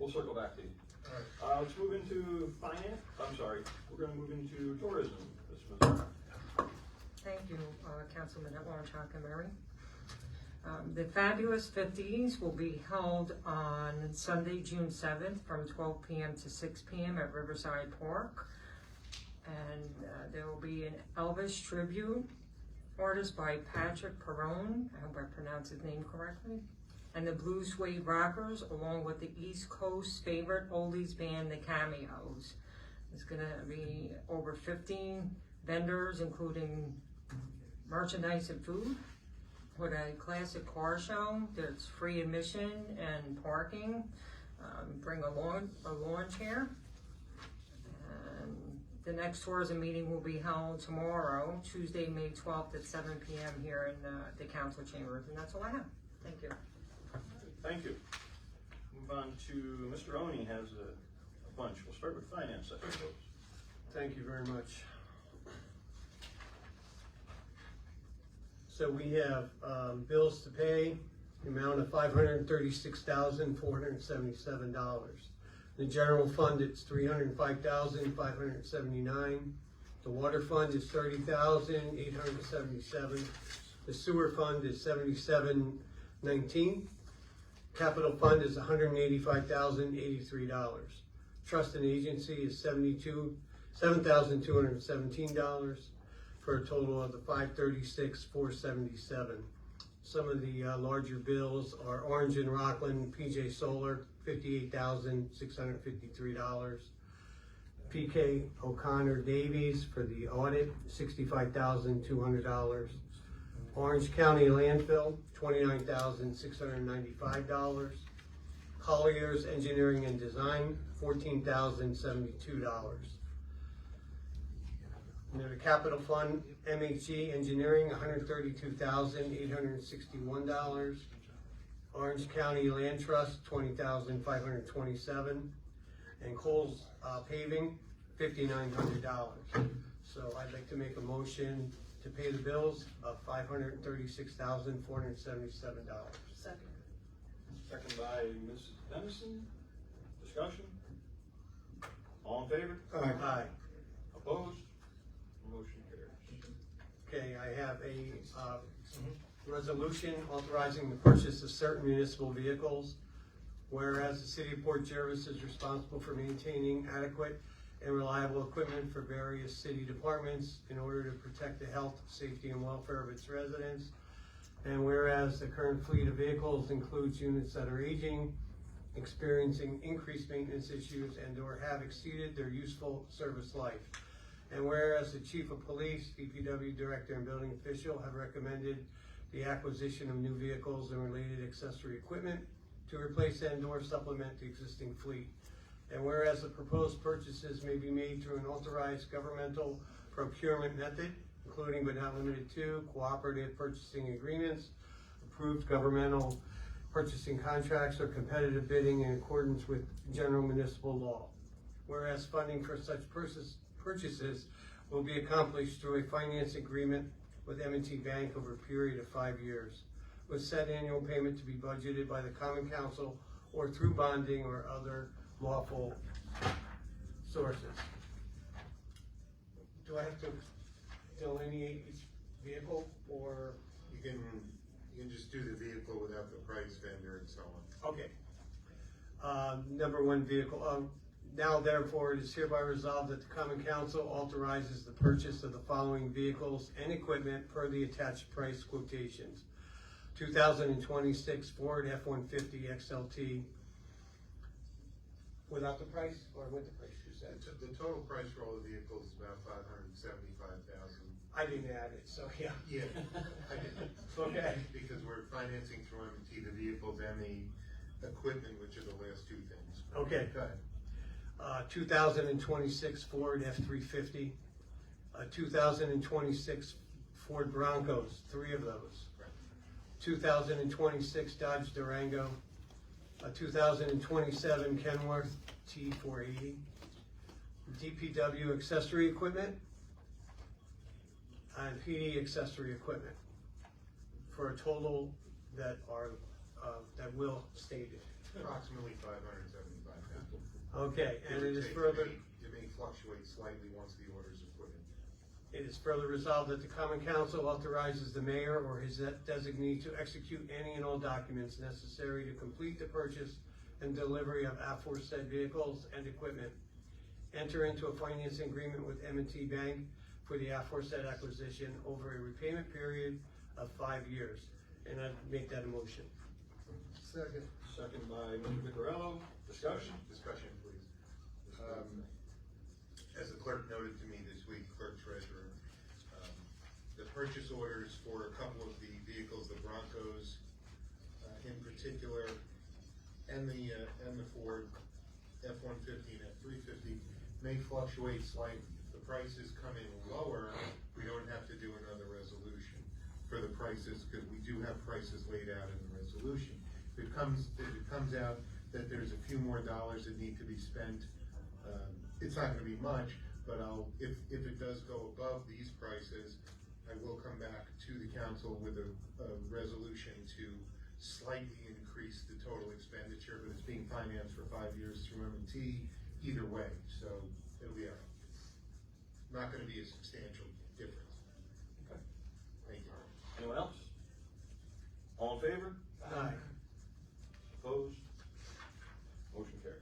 we'll circle back to you.
Alright.
Let's move into finance, I'm sorry, we're gonna move into tourism. Ms. Mazzara.
Thank you, Councilman at-large Hockenberry. The Fabulous 50s will be held on Sunday, June 7th from 12 p.m. to 6 p.m. at Riverside Park. And there will be an Elvis tribute artist by Patrick Perrone, I hope I pronounced his name correctly, and the Blue Suede Rockers, along with the East Coast favorite oldies band, the Cameos. There's gonna be over 15 vendors, including merchandise and food, with a classic car show. There's free admission and parking. Bring a lawn chair. And the next tourism meeting will be held tomorrow, Tuesday, May 12th at 7 p.m. here in the council chambers. And that's all I have. Thank you.
Thank you. Move on to Mr. Oni has a bunch. We'll start with finance, I suppose.
Thank you very much. So we have bills to pay, the amount of $536,477. The general fund, it's $305,579. The water fund is $30,877. The sewer fund is $77,19. Capital fund is $185,083. Trust and agency is $7,217 for a total of the $536,477. Some of the larger bills are Orange and Rockland, PJ Solar, $58,653. PK O'Connor Davies for the audit, $65,200. Orange County Landfill, $29,695. Collier's Engineering and Design, $14,072. And then the Capital Fund, MHG Engineering, $132,861. Orange County Land Trust, $20,527. And Coles Paving, $5,900. So I'd like to make a motion to pay the bills of $536,477.
Second.
Second by Ms. Dennison. Discussion? All in favor?
Aye.
Opposed? Motion carries.
Okay, I have a resolution authorizing the purchase of certain municipal vehicles. Whereas the city of Port Jervis is responsible for maintaining adequate and reliable equipment for various city departments in order to protect the health, safety, and welfare of its residents. And whereas the current fleet of vehicles includes units that are aging, experiencing increased maintenance issues, and/or have exceeded their useful service life. And whereas the Chief of Police, DPW Director, and Building Official have recommended the acquisition of new vehicles and related accessory equipment to replace and/or supplement the existing fleet. And whereas the proposed purchases may be made through an authorized governmental procurement method, including but not limited to cooperative purchasing agreements, approved governmental purchasing contracts, or competitive bidding in accordance with general municipal law. Whereas funding for such purchases will be accomplished through a finance agreement with M&T Bank over a period of 5 years, with said annual payment to be budgeted by the Common Council or through bonding or other lawful sources. Do I have to delineate each vehicle, or?
You can just do the vehicle without the price, vendor, and so on.
Okay. Number one vehicle. Now therefore it is hereby resolved that the Common Council authorizes the purchase of the following vehicles and equipment per the attached price quotations. 2026 Ford F-150 XLT. Without the price or with the price, you said?
The total price for all the vehicles is about $575,000.
I didn't add it, so yeah.
Yeah, I did.
Okay.
Because we're financing through M&T the vehicles and the equipment, which are the last two things.
Okay.
Go ahead.
2026 Ford F-350. 2026 Ford Broncos, 3 of those. 2026 Dodge Durango. 2027 Kenworth T480. DPW accessory equipment and PD accessory equipment for a total that are that will stated.
Approximately 575,000.
Okay, and it is
It
further,
may fluctuate slightly once the orders are put in.
it is further resolved that the common council authorizes the mayor or his designee to execute any and all documents necessary to complete the purchase and delivery of aforesaid vehicles and equipment. Enter into a financing agreement with M&T Bank for the aforesaid acquisition over a repayment period of 5 years. And I make that a motion.
Second.
Second by Mr. Vicarello. Discussion?
Discussion, please. As the clerk noted to me this week, clerk treasurer, the purchase orders for a couple of the vehicles, the Broncos in particular, and the Ford F-150 and F-350 may fluctuate slightly. If the prices come in lower, we don't have to do another resolution for the prices, because we do have prices laid out in the resolution. If it comes out that there's a few more dollars that need to be spent, it's not gonna be much, but if it does go above these prices, I will come back to the council with a resolution to slightly increase the total expenditure, but it's being financed for 5 years through M&T either way, so it'll be not gonna be a substantial difference.
Okay.
Thank you.
Anyone else? All in favor?
Aye.
Opposed? Motion carries.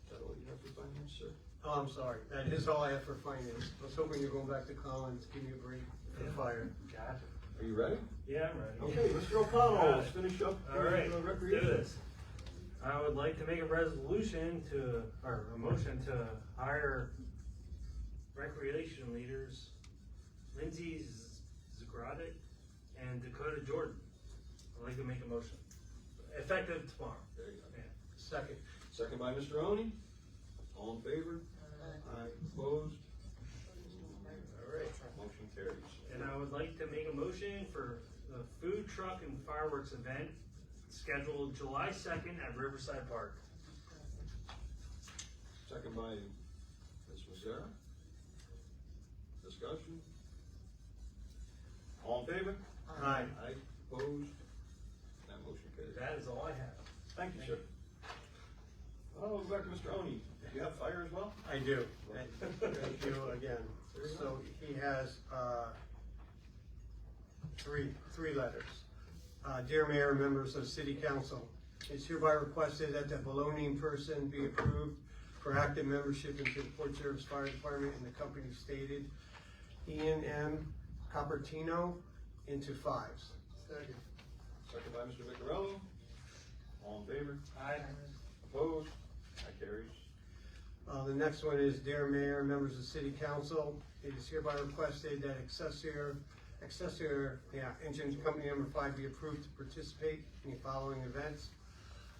Is that all you have for finance, sir?
Oh, I'm sorry, that is all I have for finance. I was hoping you're going back to Collins, give me a break for the fire.
Gotcha.
Are you ready?
Yeah, I'm ready.
Okay, Mr. O'Connell, let's finish up.
All right,
the
let's do
recreation.
this. I would like to make a resolution or a motion to hire recreation leaders, Lindsay Zagradic and Dakota Jordan. I'd like to make a motion, effective tomorrow.
There you go.
Yeah.
Second.
Second by Mr. Oni. All in favor? Aye. Opposed? All right, motion carries.
And I would like to make a motion for the food truck and fireworks event scheduled July 2nd at Riverside Park.
Second by Ms. Mazzara. Discussion? All in favor?
Aye.
Aye. Opposed? That motion carries.
That is all I have.
Thank you, sir. Oh, back to Mr. Oni. Do you have fire as well?
I do. Thank you again. So he has, three letters. Dear Mayor, members of City Council, it's hereby requested that the below named person be approved for active membership into the Port Jervis Fire Department and the company stated, Ian M. Copertino, into fives.
Second.
Second by Mr. Vicarello. All in favor?
Aye.
Opposed? That carries.
The next one is, Dear Mayor, members of City Council, it is hereby requested that Excelsior Engine Company number 5 be approved to participate in the following events.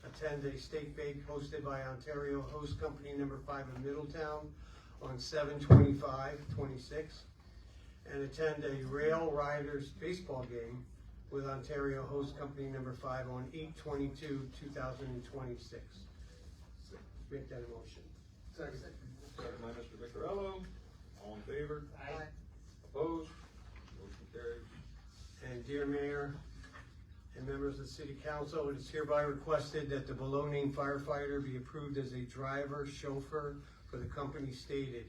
Attend a steak bake hosted by Ontario Host Company number 5 in Middletown on 7/25/26, and attend a Rail Riders baseball game with Ontario Host Company number 5 on 8/22/2026. Make that a motion.
Second.
Second by Mr. Vicarello. All in favor?
Aye.
Opposed? Motion carries.
And dear Mayor and members of the City Council, it is hereby requested that the below named firefighter be approved as a driver chauffeur for the company stated,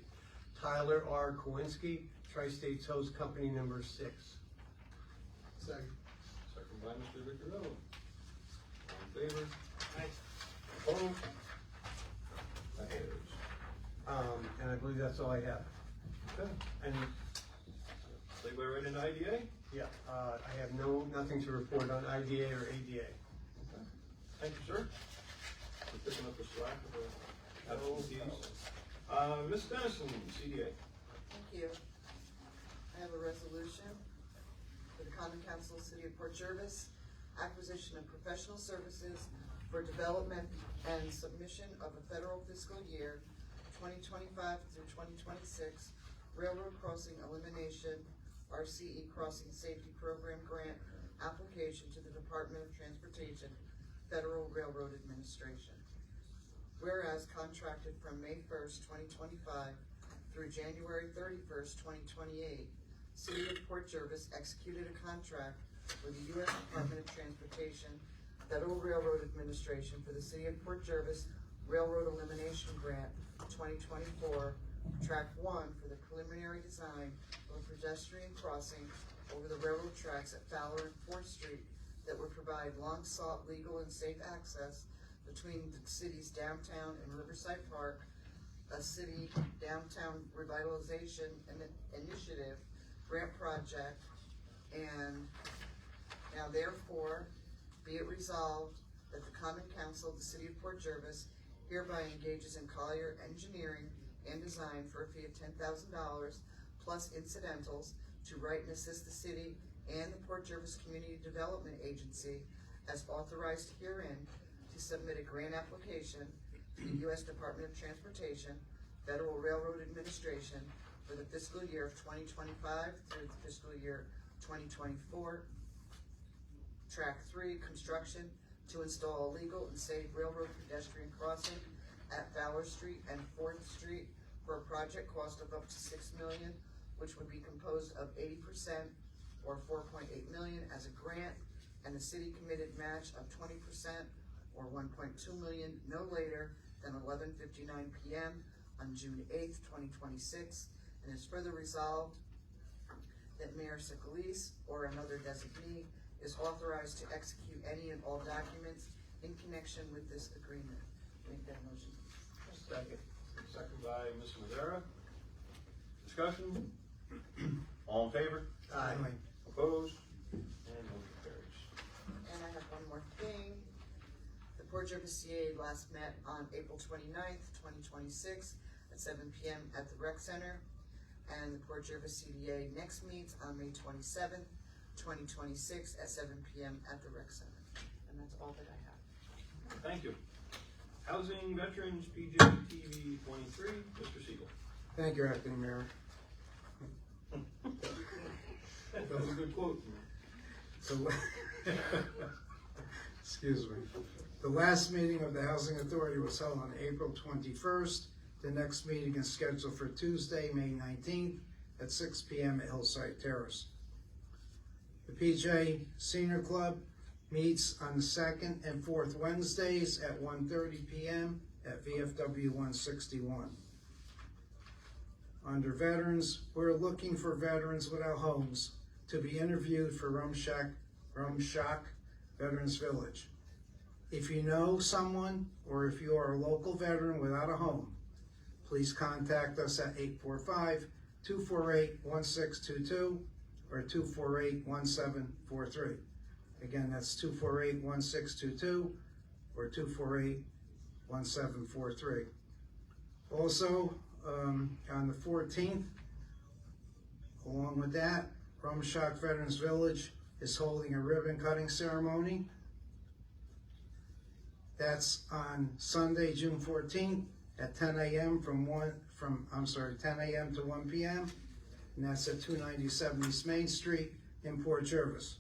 Tyler R. Kowinski, Tri-States Host Company number 6.
Second.
Second by Mr. Vicarello. All in favor?
Aye.
Opposed? That carries.
And I believe that's all I have.
Okay.
And
Segue right into IDA?
yeah, I have nothing to report on IDA or ADA.
Thank you, sir. For picking up the slack of the absentees. Ms. Dennison, CDA.
Thank you. I have a resolution for the Common Council, City of Port Jervis, acquisition of professional services for development and submission of a federal fiscal year 2025 through 2026 railroad crossing elimination RCE Crossing Safety Program grant application to the Department of Transportation, Federal Railroad Administration. Whereas contracted from May 1st, 2025 through January 31st, 2028, City of Port Jervis executed a contract with the U.S. Department of Transportation Federal Railroad Administration for the City of Port Jervis Railroad Elimination Grant 2024, Track 1 for the preliminary design of a pedestrian crossing over the railroad tracks at Fowler and 4th Street that would provide long-sought legal and safe access between the city's downtown and Riverside Park, a city downtown revitalization initiative grant project, and now therefore be it resolved that the Common Council of the City of Port Jervis hereby engages in Collier Engineering and Design for a fee of $10,000 plus incidentals to write and assist the city and the Port Jervis Community Development Agency as authorized herein to submit a grant application to the U.S. Department of Transportation, Federal Railroad Administration for the fiscal year of 2025 through the fiscal year 2024. Track 3, construction to install a legal and safe railroad pedestrian crossing at Fowler Street and 4th Street for a project cost of up to $6 million, which would be composed of 80% or $4.8 million as a grant and a city committed match of 20% or $1.2 million no later than 11:59 p.m. on June 8th, 2026, and is further resolved that Mayor Sicalese or another designee is authorized to execute any and all documents in connection with this agreement. Make that motion.
Second. Second by Ms. Mazzara. Discussion? All in favor?
Aye.
Opposed? And motion carries.
And I have one more thing. The Port Jervis CA last met on April 29th, 2026 at 7 p.m. at the Rec Center. And the Port Jervis CDA next meets on May 27th, 2026 at 7 p.m. at the Rec Center. And that's all that I have.
Thank you. Housing Veterans PJTV 23, Mr. Siegel.
Thank you, Acting Mayor.
That was a good quote.
So, excuse me. The last meeting of the Housing Authority was held on April 21st. The next meeting is scheduled for Tuesday, May 19th at 6 p.m. at Hillside Terrace. The PJ Senior Club meets on the 2nd and 4th Wednesdays at 1:30 p.m. at VFW 161. Under veterans, we're looking for veterans without homes to be interviewed for Rumshock Veterans Village. If you know someone or if you are a local veteran without a home, please contact us at 845-248-1622 or 248-1743. Again, that's 248-1622 or 248-1743. Also, on the 14th, along with that, Rumshock Veterans Village is holding a ribbon cutting ceremony. That's on Sunday, June 14th at 10 a.m. 10 a.m. to 1 p.m. And that's at 297 East Main Street in Port Jervis.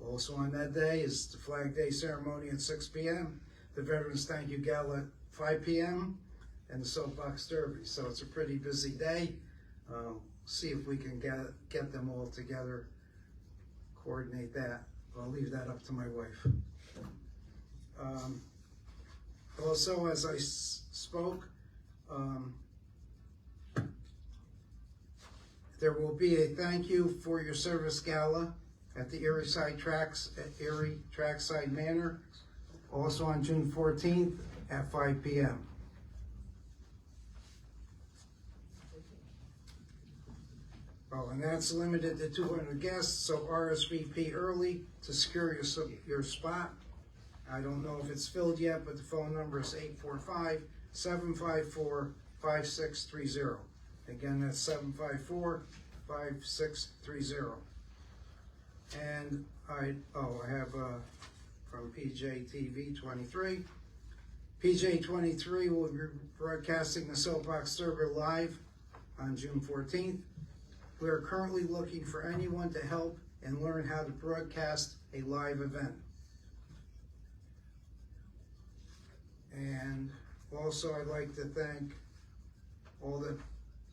Also on that day is the Flag Day ceremony at 6 p.m., the Veterans Thank You Gala at 5 p.m., and the Soapbox Derby. So it's a pretty busy day. See if we can get them all together, coordinate that. I'll leave that up to my wife. Also, as I spoke, there will be a thank you for your service gala at the Erie Trackside Manor, also on June 14th at 5 p.m. Oh, and that's limited to 200 guests, so RSVP early to secure your spot. I don't know if it's filled yet, but the phone number is 845-754-5630. Again, that's 754-5630. And I have from PJTV 23. PJ 23 will be broadcasting the Soapbox Server live on June 14th. We are currently looking for anyone to help and learn how to broadcast a live event. And also I'd like to thank all the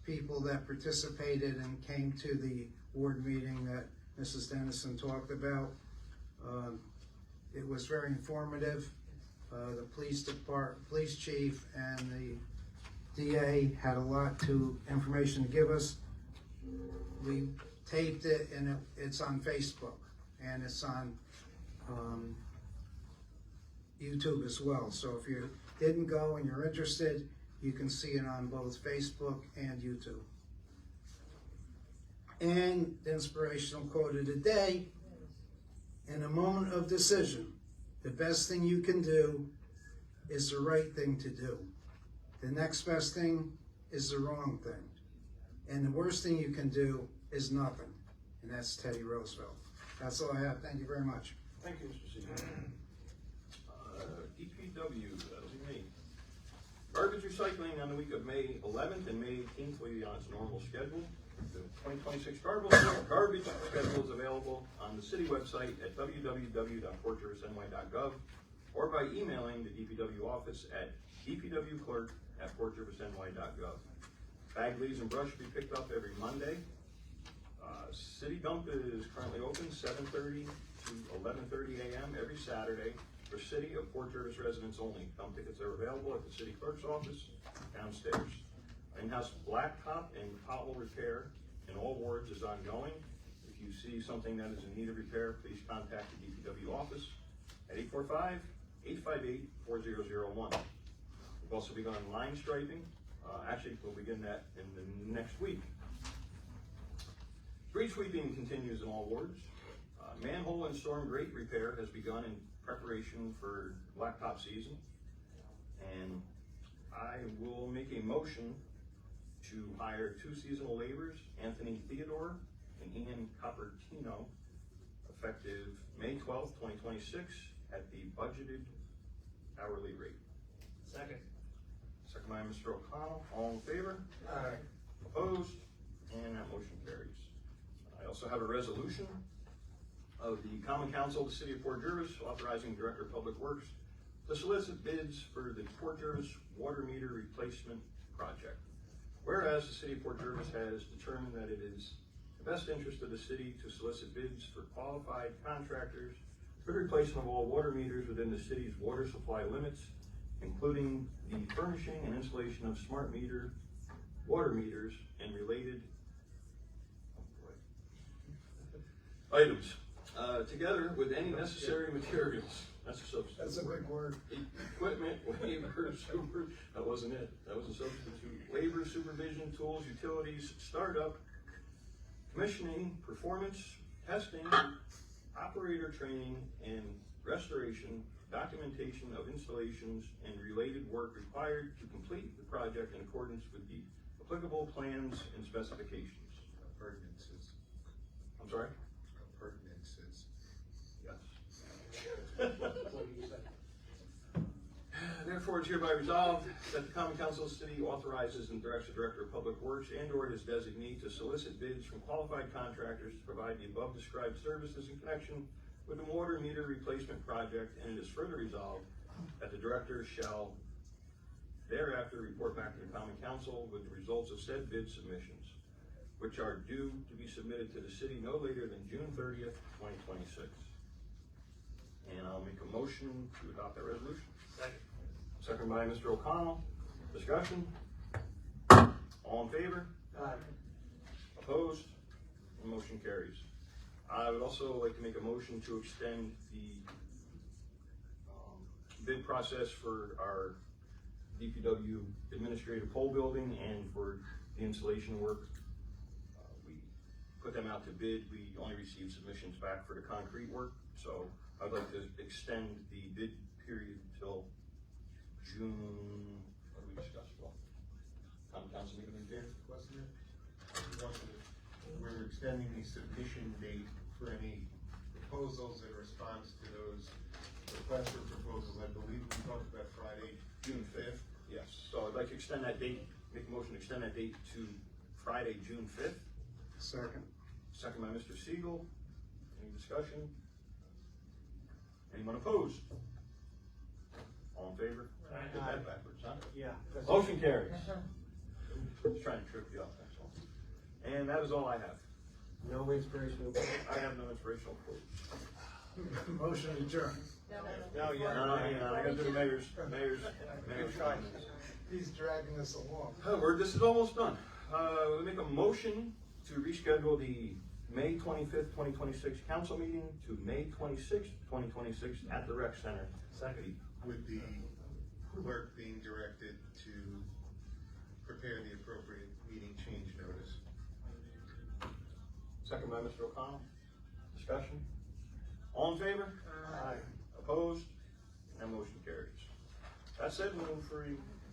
people that participated and came to the ward meeting that Mrs. Dennison talked about.
It was very informative. The police chief and the DA had a lot to information to give us. We taped it and it's on Facebook and it's on YouTube as well. So if you didn't go and you're interested, you can see it on both Facebook and YouTube. And the inspirational quote of the day: in a moment of decision, the best thing you can do is the right thing to do. The next best thing is the wrong thing. And the worst thing you can do is nothing. And that's Teddy Roosevelt. That's all I have. Thank you very much.
Thank you, Mr. Seaman. DPW, that'll be me. Garbage recycling on the week of May 11th and May 18th will be on its normal schedule. The 2026 garbage schedule is available on the city website at www.portjervisny.gov or by emailing the DPW office at dpwclerk@portjervisny.gov. Bag leaves and brush will be picked up every Monday. City dump is currently open 7:30 to 11:30 a.m. every Saturday for City of Port Jervis residents only. Dump tickets are available at the city clerk's office downstairs. In-house blacktop and pothole repair in all wards is ongoing. If you see something that is in need of repair, please contact the DPW office at 845-858-4001. We've also begun line striping. Actually, we'll begin that in the next week. Street sweeping continues in all wards. Manhole and storm grate repair has begun in preparation for blacktop season. And I will make a motion to hire 2 seasonal laborers, Anthony Theodore and Ian Coppertino, effective May 12th, 2026, at the budgeted hourly rate.
Second.
Second by Mr. O'Connell. All in favor? Aye. Opposed? And that motion carries. I also have a resolution of the Common Council of the City of Port Jervis authorizing Director of Public Works to solicit bids for the Port Jervis water meter replacement project. Whereas the City of Port Jervis has determined that it is the best interest of the city to solicit bids for qualified contractors for the replacement of all water meters within the city's water supply limits, including the furnishing and installation of smart meter, water meters, and related items, together with any necessary materials. That's a substitute.
That's a big word.
Equipment, labor, that wasn't it. That was a substitute. Labor, supervision, tools, utilities, startup, commissioning, performance, testing, operator training, and restoration, documentation of installations, and related work required to complete the project in accordance with the applicable plans and specifications.
Appurtenances.
I'm sorry?
Appurtenances.
Yes. Therefore, it's hereby resolved that the Common Council of the City authorizes and directs the Director of Public Works and/or his designee to solicit bids from qualified contractors to provide the above described services in connection with the water meter replacement project, and it is further resolved that the Director shall thereafter report back to the Common Council with the results of said bid submissions, which are due to be submitted to the city no later than June 30th, 2026. And I'll make a motion to adopt that resolution.
Second.
Second by Mr. O'Connell. Discussion? All in favor?
Aye.
Opposed? The motion carries. I would also like to make a motion to extend the bid process for our DPW administrative pole building and for the installation work. We put them out to bid. We only received submissions back for the concrete work, so I'd like to extend the bid period till June, what did we discuss? Well, Common Council meeting in June, wasn't it?
We're extending the submission date for any proposals in response to those requests for proposals. I believe we talked about Friday,
June 5th. Yes, so I'd like to extend that date, make a motion to extend that date to Friday, June 5th.
Second.
Second by Mr. Siegel. Any discussion? Anyone opposed? All in favor? I did that backwards, huh?
Yeah.
Motion carries. Just trying to trip you up, that's all. And that is all I have.
No inspirational quote.
I have no inspirational quotes.
Motion adjourned.
No, I gotta do the mayor's comments.
He's dragging us along.
This is almost done. We make a motion to reschedule the May 25th, 2026 council meeting to May 26th, 2026 at the rec center.
Second.
With the clerk being directed to prepare the appropriate meeting change notice.
Second by Mr. O'Connell. Discussion? All in favor? Aye. Opposed? And motion carries. That's it, move for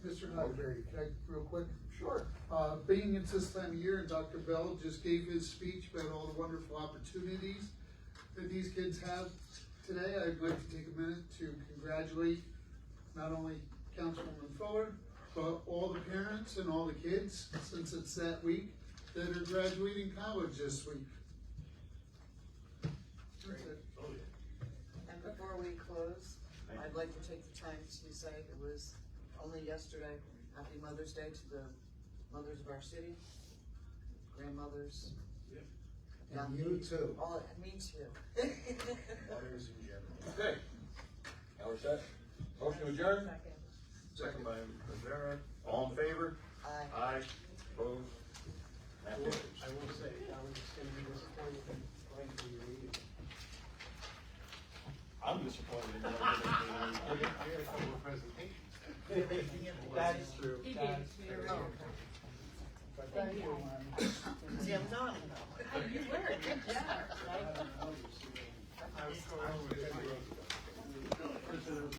Mr. Nutberry, can I, real quick?
Sure.
Being it's this time of year, and Dr. Bell just gave his speech about all the wonderful opportunities that these kids have today, I'd like to take a minute to congratulate not only Councilwoman Fuller, but all the parents and all the kids, since it's that week, that are graduating college this week. That's it.
And before we close, I'd like to take the time to say it was only yesterday, Happy Mother's Day to the mothers of our city, grandmothers.
And you too.
All, me too.
Mothers in general.
Okay. Now we're set. Motion adjourned? Second by Rivera. All in favor?
Aye.
Aye. Opposed? That carries.
I will say, I was just gonna be disappointed in going to your meeting.
I'm disappointed in that.
I had a couple of presentations.
That is true.
He
That
did.
is true.
You're right.
But thank you,
Jim Donald.
You were, good job.
I was so